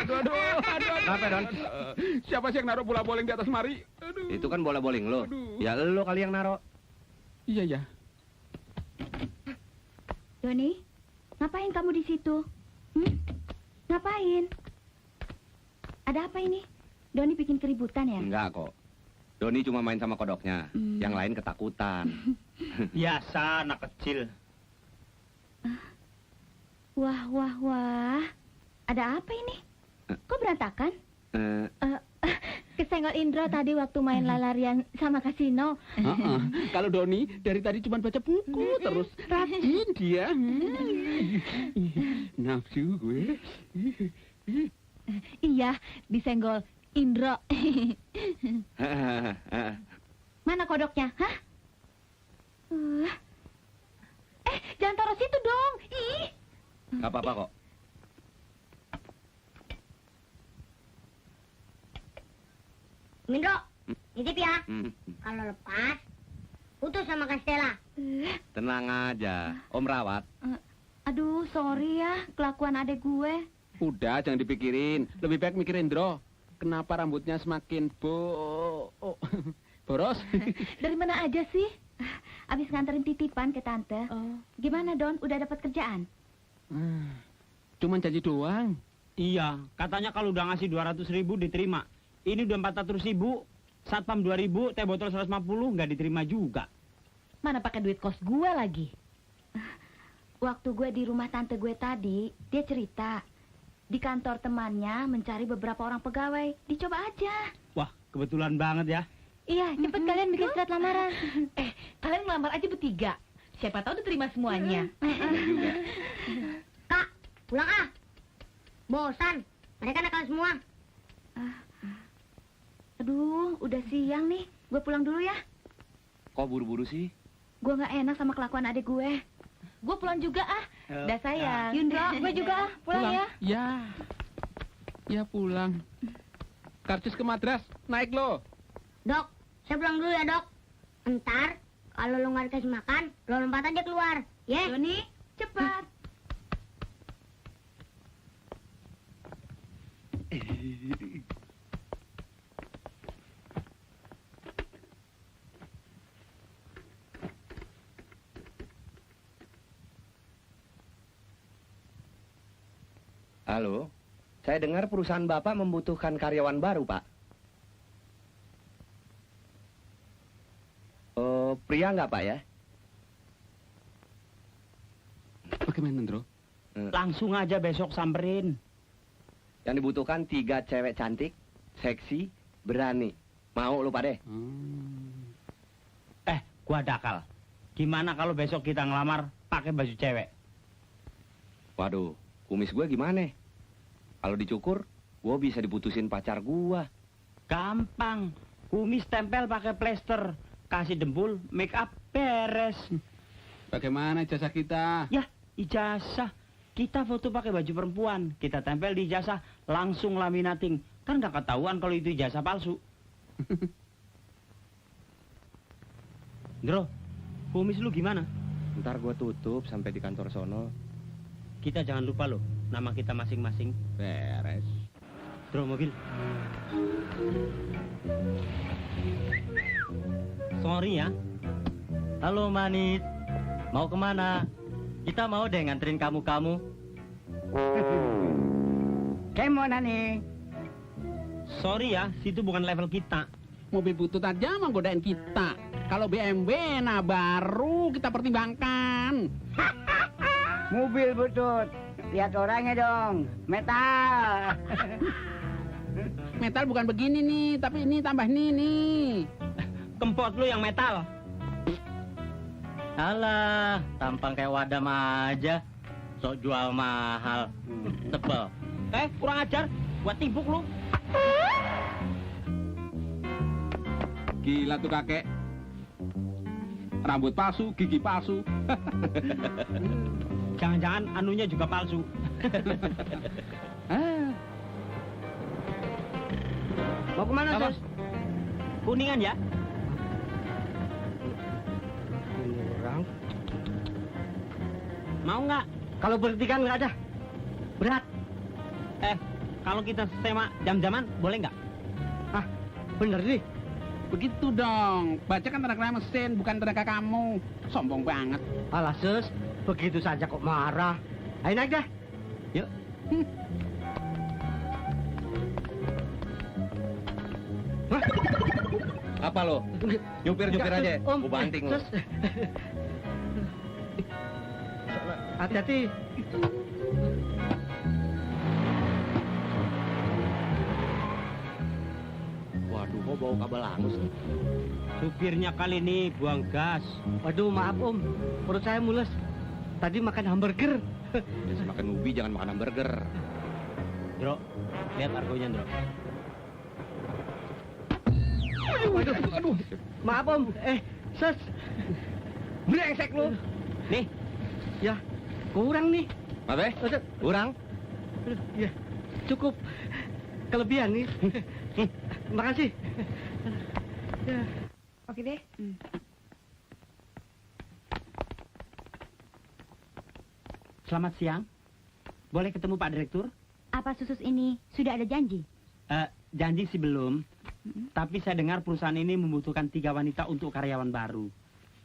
Aduh. Kenapa, Don? Siapa sih yang naruh bola bowling di atas mari? Aduh. Itu kan bola bowling lo. Aduh. Ya lo kali yang naro. Iya. Doni, ngapain kamu di situ? Ngapain? Ada apa ini? Doni bikin keributan ya? Enggak kok. Doni cuma main sama kodoknya. Yang lain ketakutan. Biasa anak kecil. Wah. Ada apa ini? Kok berantakan? kesenggol Indro tadi waktu main lari-larian sama kasino. Kalau Doni dari tadi cuma baca buku terus rajin dia. Nafsu gue. Iya, disenggol Indro. Mana kodoknya? Hah? Jangan taruh situ dong. Ih. Gak apa-apa kok. Indro, nitip ya. Kalau lepas, putus sama Kastela. Tenang aja, Om rawat. Aduh, sorry ya, kelakuan adek gue. Udah, jangan dipikirin. Lebih baik mikirin Indro. Kenapa rambutnya semakin boros? Dari mana aja sih? Abis nganterin titipan ke tante. Gimana, Don? Udah dapat kerjaan? Cuman janji doang. Iya, katanya kalau udah ngasih 200.000 diterima. Ini udah 400.000, satpam 2.000, teh botol 150 nggak diterima juga. Mana pakai duit kos gue lagi? Waktu gue di rumah tante gue tadi, dia cerita. Di kantor temannya mencari beberapa orang pegawai. Dicoba aja. Wah, kebetulan banget ya. Iya, cepet kalian bikin surat lamaran. Kalian ngelamar aja bertiga. Siapa tahu diterima semuanya. Kak, pulang ah. Bosan. Mereka nakal semua. Aduh, udah siang nih. Gue pulang dulu ya. Kok buru-buru sih? Gue nggak enak sama kelakuan adik gue. Gue pulang juga ah. Dah sayang. Yundra, gue juga ah. Pulang ya. Ya pulang. Karcis ke Madras, naik lo. Dok, saya pulang dulu ya, Dok. Ntar, kalau lo nggak dikasih makan, lo lompat aja keluar. Ya? Doni, cepat. Halo, saya dengar perusahaan Bapak membutuhkan karyawan baru, Pak. Oh, pria nggak, Pak ya? Bagaimana, Indro? Langsung aja besok samperin. Yang dibutuhkan 3 cewek cantik, seksi, berani. Mau lu, Pak deh? Gua dakal. Gimana kalau besok kita ngelamar pakai baju cewek? Waduh, kumis gue gimana? Kalau dicukur, gue bisa diputusin pacar gue. Gampang. Kumis tempel pakai plester. Kasih dempul, make up, beres. Bagaimana jasa kita? Ya, ijazah. Kita foto pakai baju perempuan. Kita tempel di ijazah, langsung laminating. Kan nggak ketahuan kalau itu ijazah palsu. Bro, kumis lu gimana? Ntar gue tutup sampai di kantor sono. Kita jangan lupa loh, nama kita masing-masing. Beres. Bro, mobil. Sorry ya. Halo manis, mau kemana? Kita mau deh nganterin kamu-kamu. Kemana nih? Sorry ya, situ bukan level kita. Mobil butut aja menggodain kita. Kalau BMW, nah baru kita pertimbangkan. Mobil butut. Lihat orangnya dong. Metal. Metal bukan begini nih, tapi ini tambah nih. Kempot lu yang metal. Alah, tampang kayak wadam aja. Sok jual mahal. Tebel. Kurang ajar. Gua tibuk lu. Gila tuh kakek. Rambut palsu, gigi palsu. Jangan-jangan anunya juga palsu. Mau kemana, Apa? Sos? Kuningan ya? Orang. Mau nggak? Kalau berhenti kan nggak ada. Berat. Kalau kita tema jam-jaman, boleh nggak? Bener nih. Begitu dong. Baca kan tenaga mesin, bukan tenaga kamu. Sombong banget. Alah, Sus. Begitu saja kok marah. Ayo naik dah. Yuk. Apa lo? Nyupir-nyupir aja. Om. Gue banting lo. Sus. Hati-hati. Aduh, kok bau kabel hangus nih? Supirnya kali ini buang gas. Waduh, maaf Om. Perut saya mules. Tadi makan hamburger. Jangan makan ubi, jangan makan hamburger. Bro, lihat argonya, Bro. Aduh. Maaf Om. Ses. Brengsek lu. Nih, Ya, kurang nih. Apa? Kurang? Aduh, ya, cukup. Kelebihan nih. Makasih. Ya. Oke deh. selamat siang. Boleh ketemu Pak Direktur? Apa Susus ini sudah ada janji? Janji sih belum. Tapi saya dengar perusahaan ini membutuhkan 3 wanita untuk karyawan baru.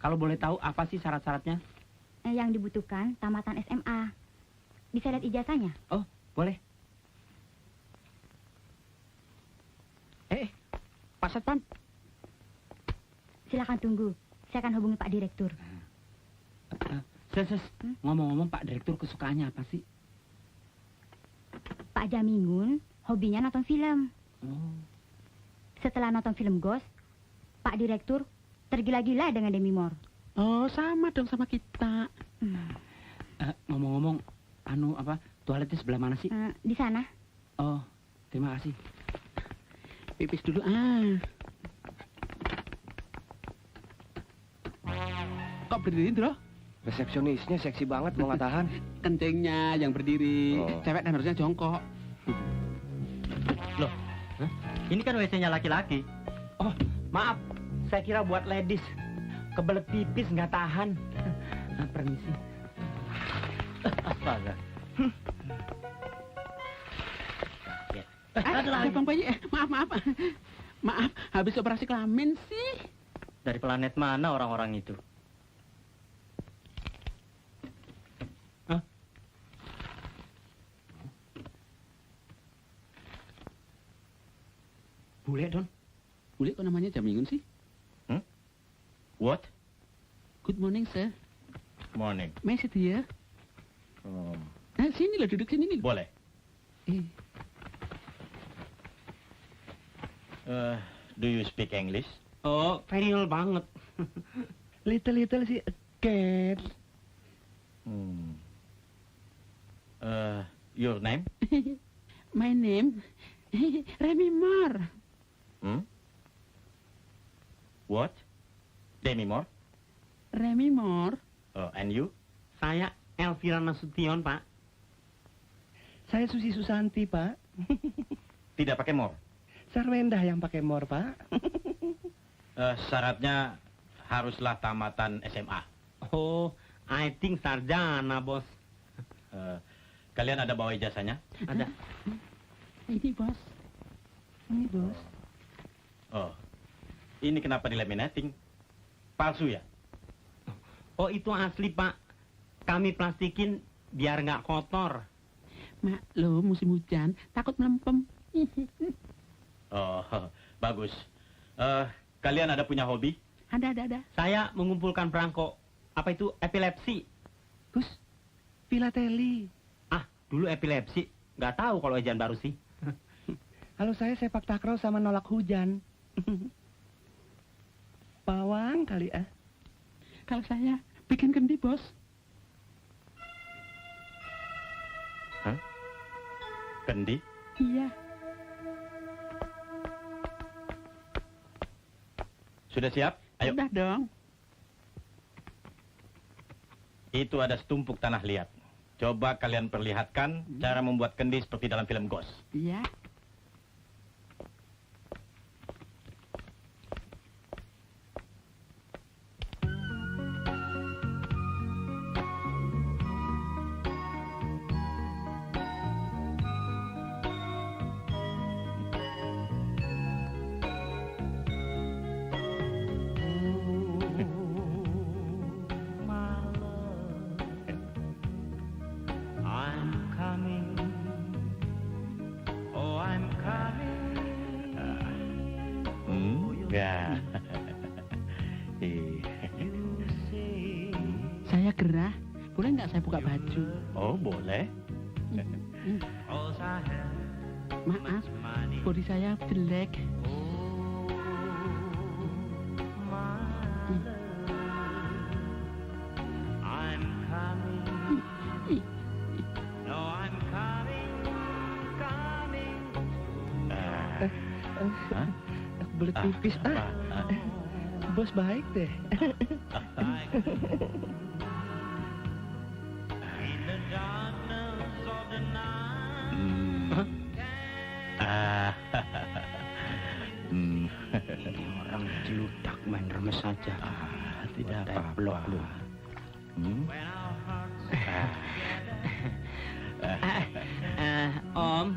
Kalau boleh tahu apa sih syarat-syaratnya? Yang dibutuhkan tamatan SMA. Bisa lihat ijazahnya? Oh, boleh. Pak Satpam. Silakan tunggu. Saya akan hubungi Pak Direktur. Ngomong-ngomong Pak Direktur kesukaannya apa sih? Pak Jamingun hobinya nonton film. Oh. Setelah nonton film Ghost, Pak Direktur tergila-gila dengan Demi Moore. Oh, sama dong sama kita. Ngomong-ngomong, toiletnya sebelah mana sih? Di sana. Oh, terima kasih. Pipis dulu Kok berdiri, Bro? Resepsionisnya seksi banget, mau nggak tahan. Kencingnya yang berdiri. Oh. Cewek kan harusnya jongkok. Loh, ini kan WC-nya laki-laki. Oh, maaf. Saya kira buat ladies. Kebelet pipis nggak tahan. Permisi. Astaga. Bang Bayi, maaf. Maaf, habis operasi kelamin sih. Dari planet mana orang-orang itu? Bule, Don. Bule kok namanya Jamingun sih? What? Good morning, sir. Morning. May I sit here? Sini lah, duduk sini nih. Boleh. Do you speak English? Oh, very well banget. Little sih, cat. Your name? My name, Remy Moore. What? Demi Moore? Remy Moore. Oh, and you? Saya Elvira Nasution, Pak. Saya Susi Susanti, Pak. Tidak pakai Moore? Sarwendah yang pakai mor, Pak. Syaratnya haruslah tamatan SMA. Oh, I think sarjana, Bos. Kalian ada bawa ijazahnya? Ada. Ini, Bos. Oh, ini kenapa dilaminating? Palsu ya? Oh, itu asli, Pak. Kami plastikin biar nggak kotor. Maklum, musim hujan, takut melempem. Oh, bagus. Kalian ada punya hobi? Ada. Saya mengumpulkan perangko. Apa itu epilepsi? Gus, filateli. Dulu epilepsi. Nggak tahu kalau ejaan baru sih. Kalau saya sepak takraw sama nolak hujan. Pawang kali Kalau saya bikin kendi, Bos. Hah? Kendi? Iya. Sudah siap? Ayo. Udah dong. Itu ada setumpuk tanah liat. Coba kalian perlihatkan cara membuat kendi seperti dalam film Ghost. Iya. Ya. Saya gerah. Boleh nggak saya buka baju? Oh, boleh. Maaf, body saya jelek. Hah? Belet pipis. Bos baik deh. Orang celudak main remes saja. Tidak apa-apa. Blok lu. Om,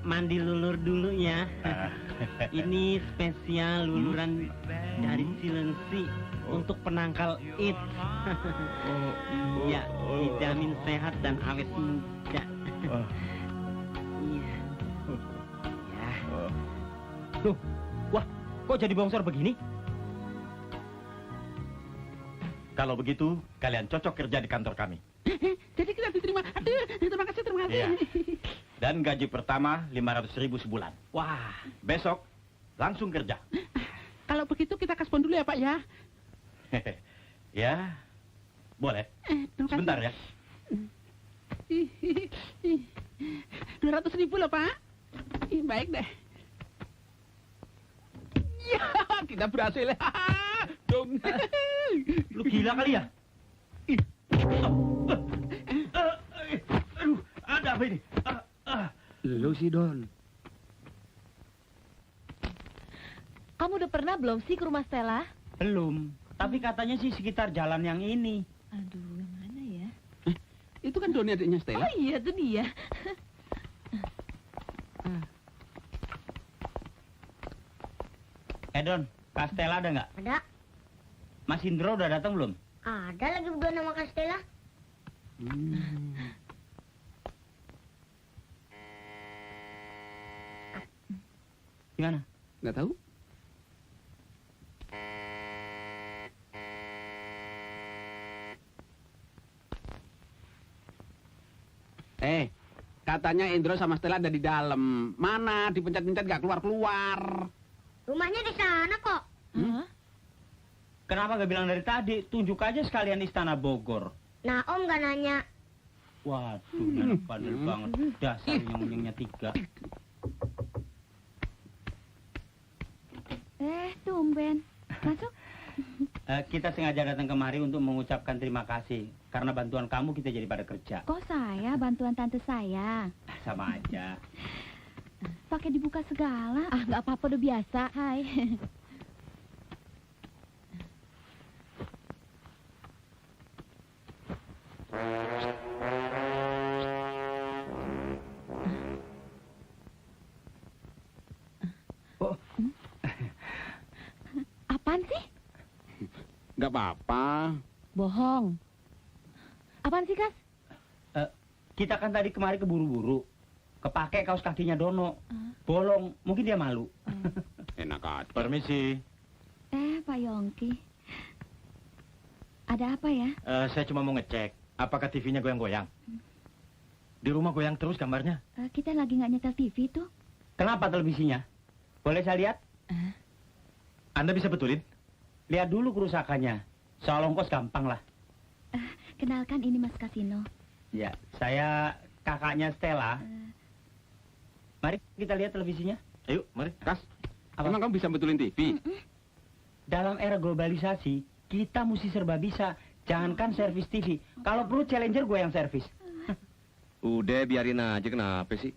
mandi lulur dulu ya. Ini spesial luluran dari Cilengsi untuk penangkal AIDS. Iya, dijamin sehat dan awet muda. Iya. Ya. Loh, wah, kok jadi bongsor begini? Kalau begitu, kalian cocok kerja di kantor kami. Jadi kita diterima. Aduh, terima kasih. Iya. Dan gaji pertama 500.000 sebulan. Wah, Besok langsung kerja. Kalau begitu kita kaspon dulu ya Pak ya. Ya, boleh. Terima kasih. Sebentar ya. 200.000 loh Pak. Baik deh. Ya, kita berhasil. Dong. lu gila kali ya? Aduh, ada apa ini? Lu sih, Don. Kamu udah pernah belum sih ke rumah Stella? Belum. Tapi katanya sih sekitar jalan yang ini. Aduh, yang mana ya? Itu kan Doni adiknya Stella. Oh iya, itu dia. Don, Kak Stella ada nggak? Ada. Mas Indro udah datang belum? Ada lagi berdua nama Kak Stella. Gimana? Nggak tahu. Katanya Indro sama Stella ada di dalam. Mana? Dipencet-pencet nggak keluar-keluar. Rumahnya di sana kok. Kenapa gak bilang dari tadi? Tunjuk aja sekalian Istana Bogor. Nah, Om gak nanya. Waduh, anak bandel banget. Dasar nyeng-nyengnya 3. Tumben. Masuk. Kita sengaja datang kemari untuk mengucapkan terima kasih. Karena bantuan kamu kita jadi pada kerja. Kok saya bantuan tante saya? Sama aja. Pakai dibuka segala. Nggak apa-apa, udah biasa. Hai. Apaan sih? Nggak apa-apa. Bohong. Apaan sih, Kas? Kita kan tadi kemari keburu-buru. Kepake kaos kakinya Dono. Bolong. Mungkin dia malu. Enak aja. Permisi. Pak Yongki. Ada apa ya? Saya cuma mau ngecek. Apakah TV-nya goyang-goyang? Di rumah goyang terus gambarnya. Kita lagi nggak nyetel TV tuh. Kenapa televisinya? Boleh saya lihat? Anda bisa betulin? Lihat dulu kerusakannya. Soal ongkos gampang lah. Kenalkan, ini Mas Kasino. Ya, saya kakaknya Stella. Mari kita lihat televisinya. Ayo, mari. Kas, Apa? emang kamu bisa betulin TV? Dalam era globalisasi, kita mesti serba bisa. Jangankan servis TV. Kalau perlu Challenger gue yang servis. Udah, biarin aja. Kenapa sih?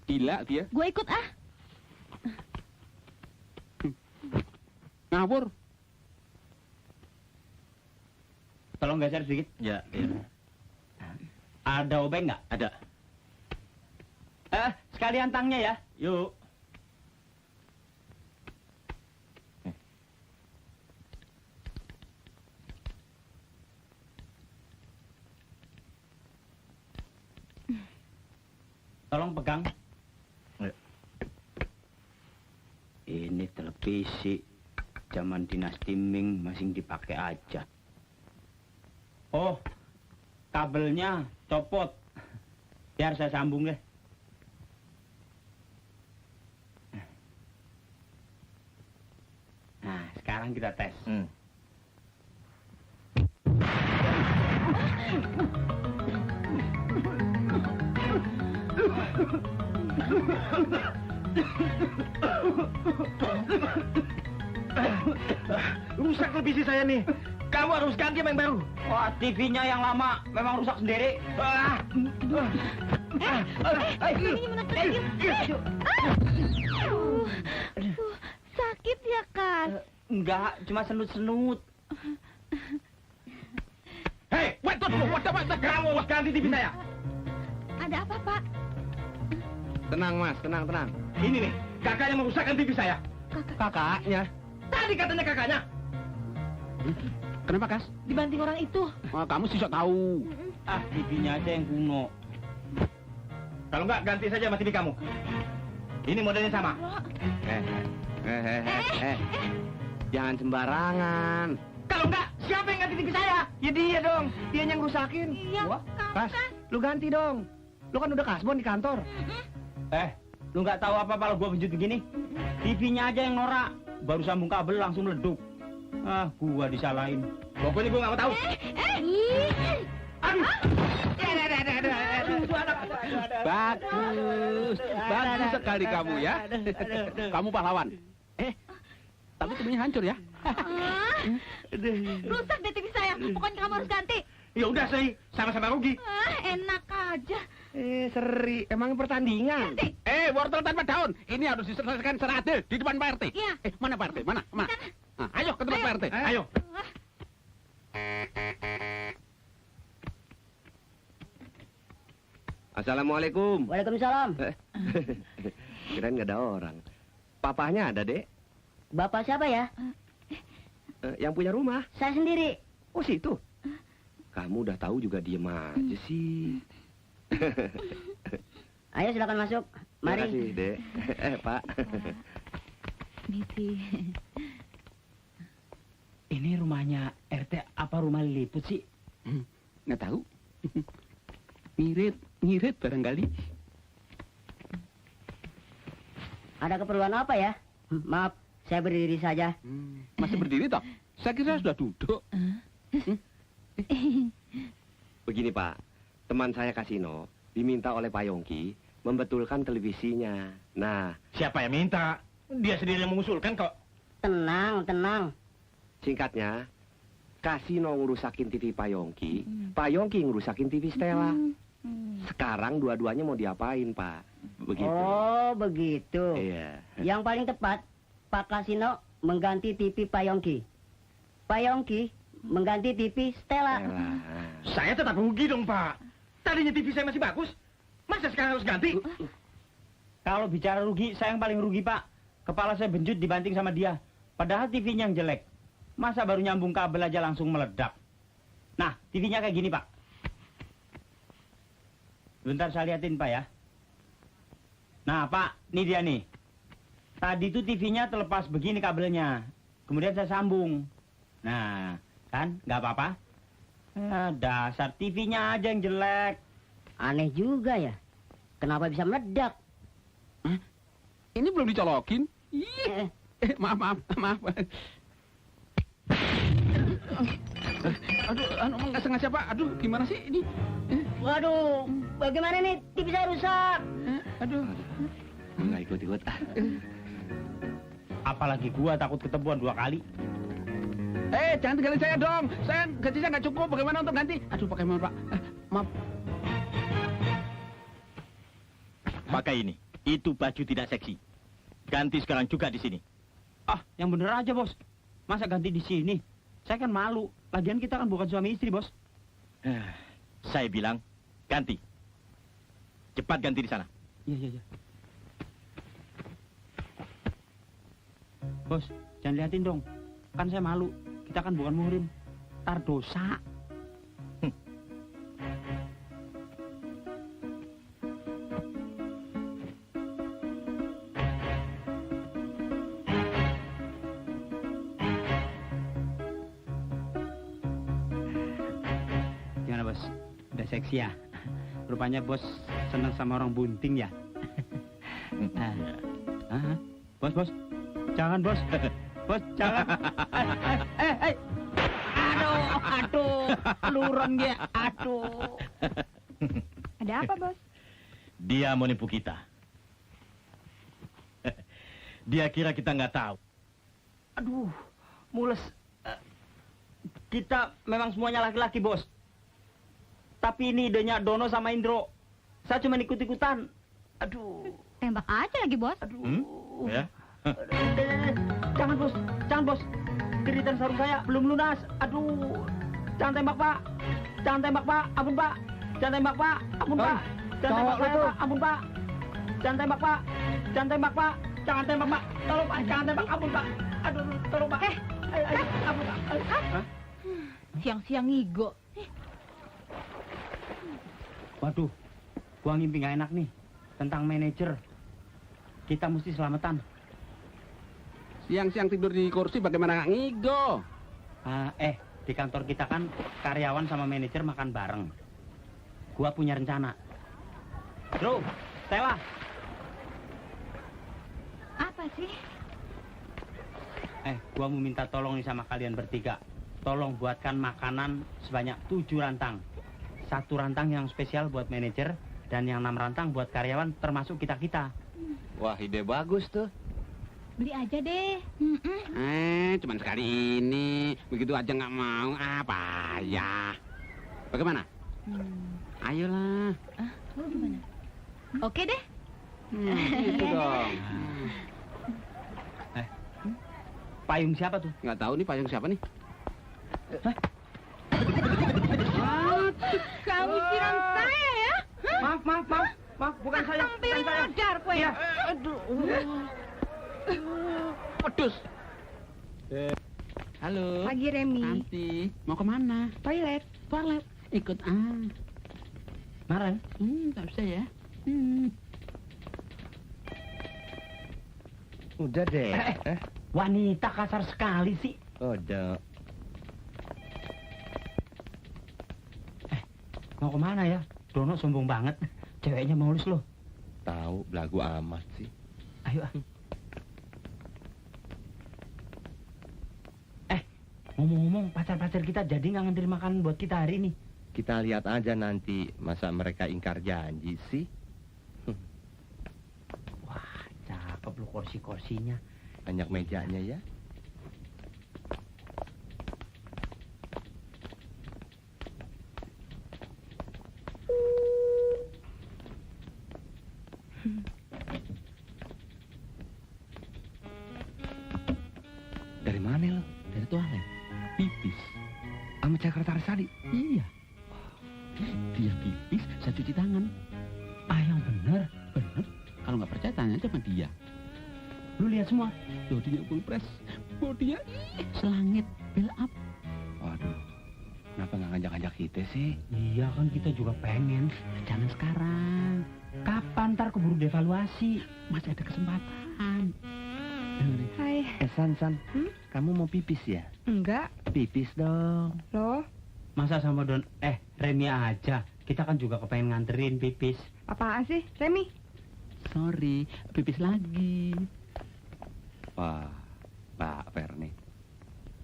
Gila dia. Gue ikut Ngawur. Tolong geser sedikit. Ya, iya. Ada obeng nggak? Ada. Sekalian tangnya ya. Yuk. Tolong pegang. Ayo. Ini televisi zaman dinasti Ming masih dipakai aja. Oh, kabelnya copot. Biar saya sambung deh. Nah, sekarang kita tes. Rusak televisi saya nih. Kamu harus ganti yang baru. Wah, TV-nya yang lama memang rusak sendiri. Sakit ya, Kas? Enggak, cuma senut-senut. Hei, waduh, kamu ganti TV saya. Ada apa, Pak? Tenang, Mas, tenang. Ini nih, kakaknya merusakkan TV saya. Kakaknya? Tadi katanya kakaknya. Kenapa, Kas? Dibanting orang itu. Oh, kamu sih sok tahu. Ah, TV-nya aja yang kuno. Kalau enggak, ganti saja sama TV kamu. Ini modelnya sama. Jangan sembarangan. Kalau enggak, siapa yang ganti TV saya? Ya dia dong. Dia yang rusakin. Iya, Wah, kamu Kas, kan. lu ganti dong. Lu kan udah kasbon di kantor. Lu nggak tahu apa kalau gua benjut begini? TV-nya aja yang norak. Baru sambung kabel langsung meleduk. Ah, gua disalahin. Pokoknya gua nggak mau tahu. Aduh. Bagus sekali kamu ya. Kamu pahlawan. Tapi TV-nya hancur ya. Rusak deh TV saya. Pokoknya kamu harus ganti. Ya udah sih, sama-sama rugi. Enak aja. Seri, emang pertandingan. Ganti. Wortel tanpa daun. Ini harus diselesaikan secara adil di depan Pak RT. Iya. Mana Pak RT? Mana? Nah, ayo ke tempat Pak RT. Ayo. Assalamualaikum. Waalaikumsalam. Kirain nggak ada orang. Papahnya ada, Dek. Bapak siapa ya? Yang punya rumah. Saya sendiri. Oh, situ. Kamu udah tahu juga diem aja sih. Ayo silakan masuk. Mari. Terima kasih, Dek. Pak. Misi. Ini rumahnya RT apa rumah Liliput sih? Nggak tahu. Ngirit barangkali. Ada keperluan apa ya? Maaf, saya berdiri saja. Masih berdiri toh? Saya kira sudah duduk. Begini, Pak. Teman saya Kasino diminta oleh Pak Yongki membetulkan televisinya. Nah, Siapa yang minta? Dia sendiri yang mengusulkan kok. Tenang, tenang. singkatnya, Kasino ngerusakin TV Pak Yongki, Pak Yongki ngerusakin TV Stella. Sekarang dua-duanya mau diapain, Pak? Begitu. Oh, begitu. Iya. Yang paling tepat, Pak Kasino mengganti TV Pak Yongki. Pak Yongki mengganti TV Stella. Saya tetap rugi dong, Pak. Tadinya TV saya masih bagus. Masa sekarang harus ganti? Kalau bicara rugi, saya yang paling rugi, Pak. Kepala saya benjut dibanting sama dia. Padahal TV-nya yang jelek. Masa baru nyambung kabel aja langsung meledak. Nah, TV-nya kayak gini, Pak. Bentar saya liatin, Pak ya. Nah, Pak, ini dia nih. Tadi tuh TV-nya terlepas begini kabelnya. Kemudian saya sambung. Nah, kan nggak apa-apa. Dasar TV-nya aja yang jelek. Aneh juga ya. Kenapa bisa meledak? Ini belum dicolokin. Maaf. Aduh, nggak sengaja, Pak. Aduh, gimana sih ini? Waduh, bagaimana nih? TV saya rusak. Aduh. Nggak ikut-ikut. Apalagi gua takut ketemuan 2 kali. Jangan tinggalin saya dong. Saya gajinya nggak cukup. Bagaimana untuk ganti? Aduh, pakai maaf, Pak. Maaf. Pakai ini. Itu baju tidak seksi. Ganti sekarang juga di sini. Ah, yang bener aja, Bos. Masa ganti di sini? Saya kan malu. Lagian kita kan bukan suami istri, Bos. Saya bilang, ganti. Cepat ganti di sana. Iya. Bos, jangan liatin dong. Kan saya malu. Kita kan bukan muhrim. Tar dosa. Gimana, Bos? Udah seksi ya? Rupanya Bos senang sama orang bunting ya? Bos. Jangan, Bos. Bos, jangan. Aduh. Luron dia. Aduh. Ada apa, Bos? Dia mau nipu kita. Dia kira kita nggak tahu. Aduh, mules. Kita memang semuanya laki-laki, Bos. Tapi ini idenya Dono sama Indro. Saya cuma ikut-ikutan. Aduh. Tembak aja lagi, Bos. Aduh. Ya? Jangan, Bos. Jangan, Bos. Kiritan sarung saya belum lunas. Aduh. Jangan tembak, Pak. Jangan tembak, Pak. Ampun, Pak. Jangan tembak, Pak. Ampun, Pak. Jangan tembak saya, Pak. Ampun, Pak. Jangan tembak, Pak. Jangan tembak, Pak. Jangan tembak, Pak. Tolong, Pak. Jangan tembak. Ampun, Pak. Aduh, tolong, Pak. Ayo, ampun, Pak. Siang-siang ngigo. Waduh, gua ngimpi nggak enak nih tentang manajer. Kita mesti selamatan. Siang-siang tidur di kursi bagaimana nggak ngigo? Di kantor kita kan karyawan sama manajer makan bareng. Gua punya rencana. Bro, Stella. Apa sih? Gua mau minta tolong nih sama kalian bertiga. Tolong buatkan makanan sebanyak 7 rantang. 1 rantang yang spesial buat manajer dan yang 6 rantang buat karyawan termasuk kita-kita. Wah, ide bagus tuh. Beli aja deh. Cuman sekali ini. Begitu aja nggak mau. Apa ya? Bagaimana? Ayolah. Lu gimana? Oke deh. Itu dong. Payung siapa tuh? Nggak tahu nih payung siapa nih. Kamu siram saya ya? Maaf, bukan saya. Tampil ngajar kue. Iya. Aduh. Pedus. Halo. Pagi Remi. Nanti mau kemana? Toilet. Toilet. Ikut Maren? Tak bisa ya. Udah deh. Wanita kasar sekali sih. Udah. Mau kemana ya? Dono sombong banget. Ceweknya mulus loh. Tahu, belagu amat sih. Ayo. Ngomong-ngomong, pacar-pacar kita jadi nggak nganter makanan buat kita hari ini. Kita lihat aja nanti, masa mereka ingkar janji sih. Wah, cakep lu kursi-kursinya. Banyak mejanya ya. Dari mana lo? Dari toilet. Pipis. Sama sekretaris tadi? Iya. Dia pipis, saya cuci tangan. Yang bener. Bener. Kalau nggak percaya tanya aja sama dia. Lu lihat semua? Bodinya full press. Bodinya selangit. Build up. Waduh. Kenapa nggak ngajak-ngajak kita sih? Iya kan kita juga pengen. Jangan sekarang. Kapan ntar keburu devaluasi? Masih ada kesempatan. Hai. San, kamu mau pipis ya? Enggak. Pipis dong. Loh, Masa sama Don... Remi aja. Kita kan juga kepengen nganterin pipis. apaan sih, Remi? Sorry, pipis lagi. Wah, Pak Ferni.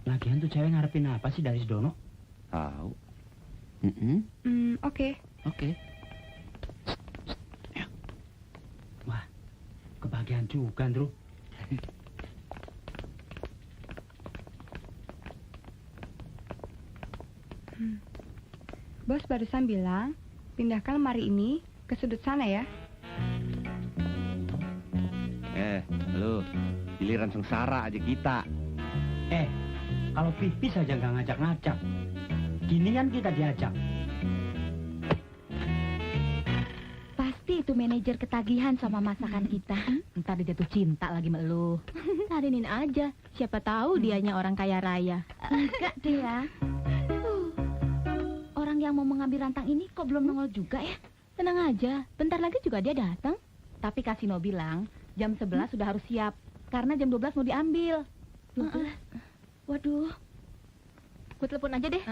Lagian tuh cewek ngarepin apa sih dari si Dono? Tahu. Oke. Oke. Wah, kebahagiaan juga, Andrew. Bos barusan bilang, pindahkan lemari ini ke sudut sana ya. Lu, giliran sengsara aja kita. Kalau pipis aja nggak ngajak-ngajak. Ginian kita diajak. Pasti itu manajer ketagihan sama masakan kita. Ntar dia jatuh cinta lagi sama lu. Ladenin aja. Siapa tahu dianya orang kaya raya. Enggak deh ya. Orang yang mau mengambil rantang ini kok belum nongol juga ya? Tenang aja, bentar lagi juga dia datang. Tapi Kasino bilang, jam 11 sudah harus siap. Karena jam 12 mau diambil. Waduh. Gue telepon aja deh.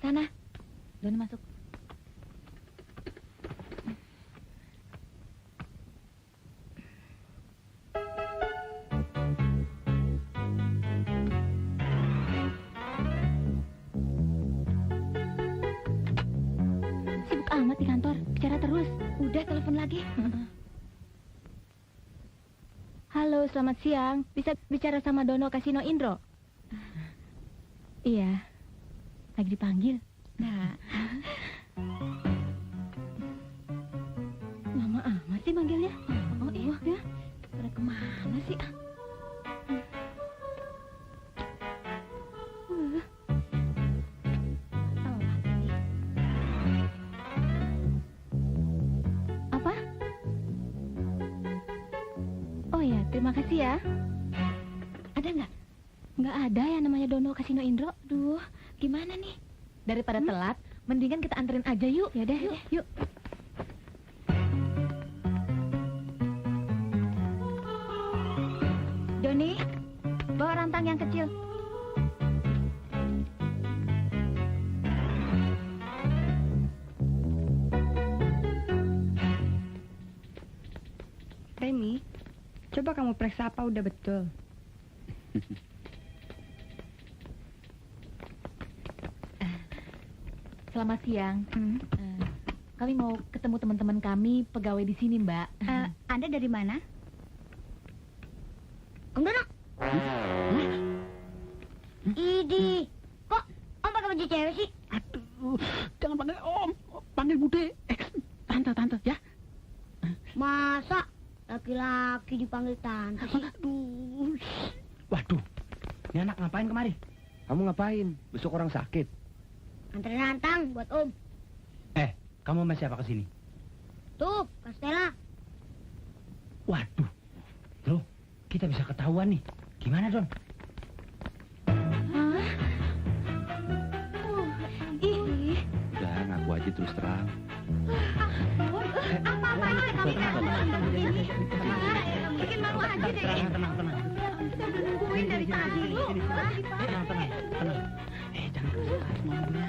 Sana. Doni masuk. Sibuk amat di kantor, bicara terus. Udah telepon lagi. Halo, selamat siang. Bisa bicara sama Dono Kasino Indro? Iya. Lagi dipanggil. Nah. Lama amat sih manggilnya. Oh iya ya. Pada kemana sih? Apa? Oh ya, terima kasih ya. Ada nggak? Nggak ada ya namanya Dono Kasino Indro. Duh, gimana nih? Daripada telat, mendingan kita anterin aja yuk. Ya deh, yuk. Doni, bawa rantang yang kecil. Remi, coba kamu periksa apa udah betul. Selamat siang. Kami mau ketemu teman-teman kami pegawai di sini, Mbak. Anda dari mana? Om Dono. Idi, kok Om pakai baju cewek sih? Aduh, jangan panggil Om, panggil Bude. Tante ya. Masa laki-laki dipanggil tante sih? Aduh. Waduh, ini anak ngapain kemari? Kamu ngapain? Besok orang sakit. Anterin rantang buat Om. Kamu sama siapa kesini? Tuh, Kastela. Waduh, loh, kita bisa ketahuan nih. Gimana, Don? Udah, ngaku aja terus terang. Apa-apanya kami bikin malu aja deh. Tenang. Kita udah nungguin dari tadi. Tenang. Jangan keras ngomongnya.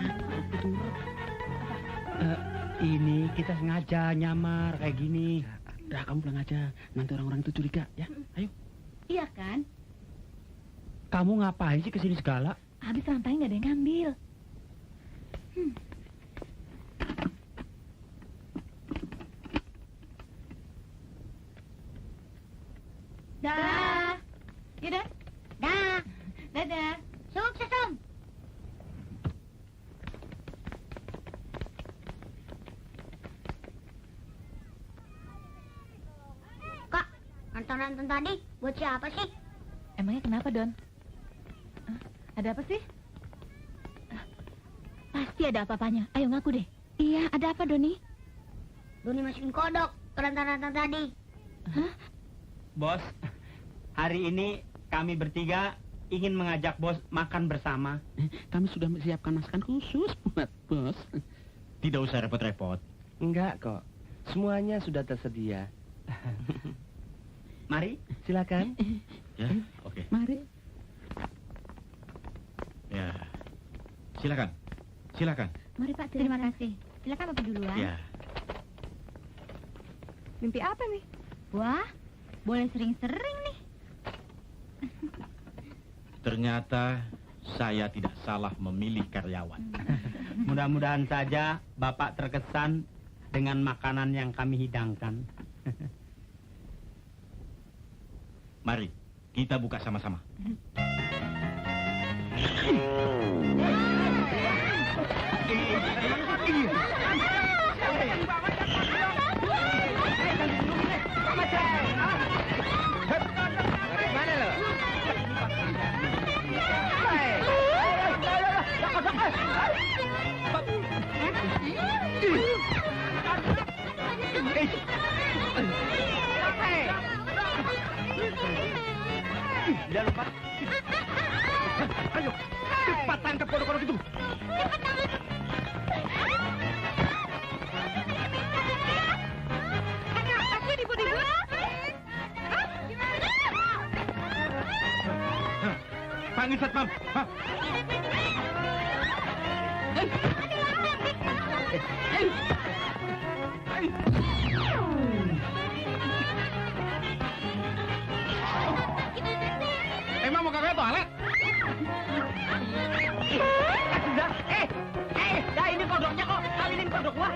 Ini kita sengaja nyamar kayak gini. Udah, kamu pulang aja. Nanti orang-orang itu curiga, ya. Ayo. Iya kan? Kamu ngapain sih kesini segala? Habis rantai nggak ada yang ngambil. Dah. Yaudah. Dah. Dadah. Sukses, Om. Kak, rantang-rantang tadi buat siapa sih? Emangnya kenapa, Don? Ada apa sih? Pasti ada apa-apanya. Ayo ngaku deh. Iya, ada apa, Doni? Doni masukin kodok ke rantang-rantang tadi. Bos, hari ini kami bertiga ingin mengajak bos makan bersama. Kami sudah menyiapkan masakan khusus buat bos. Tidak usah repot-repot. Enggak kok. Semuanya sudah tersedia. Mari. Silakan. Ya, oke. Mari. Ya, silakan. Mari Pak, terima kasih. Silakan Bapak duluan. Ya. Mimpi apa nih? Wah, boleh sering-sering nih. Ternyata saya tidak salah memilih karyawan. Mudah-mudahan saja Bapak terkesan dengan makanan yang kami hidangkan. Mari, kita buka sama-sama. Jangan lupa. Ayo, cepat tangkap kodok-kodok itu. Panggil satpam. Emang mau kagak toilet? Dah ini kodoknya kok. Kawinin kodok gua.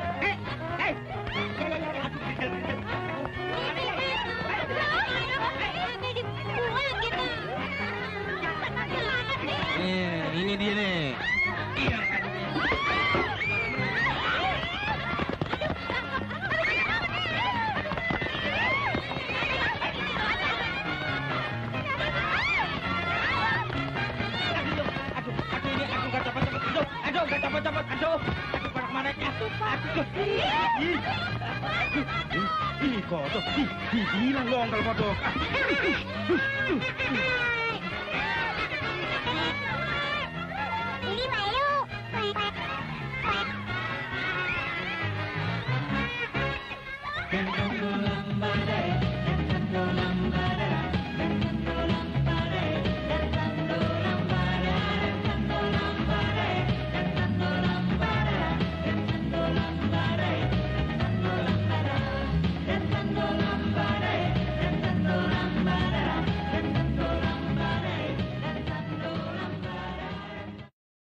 Cepet. Aduh, panak maneknya. Ih, kodok. Hilang dong kalau kodok.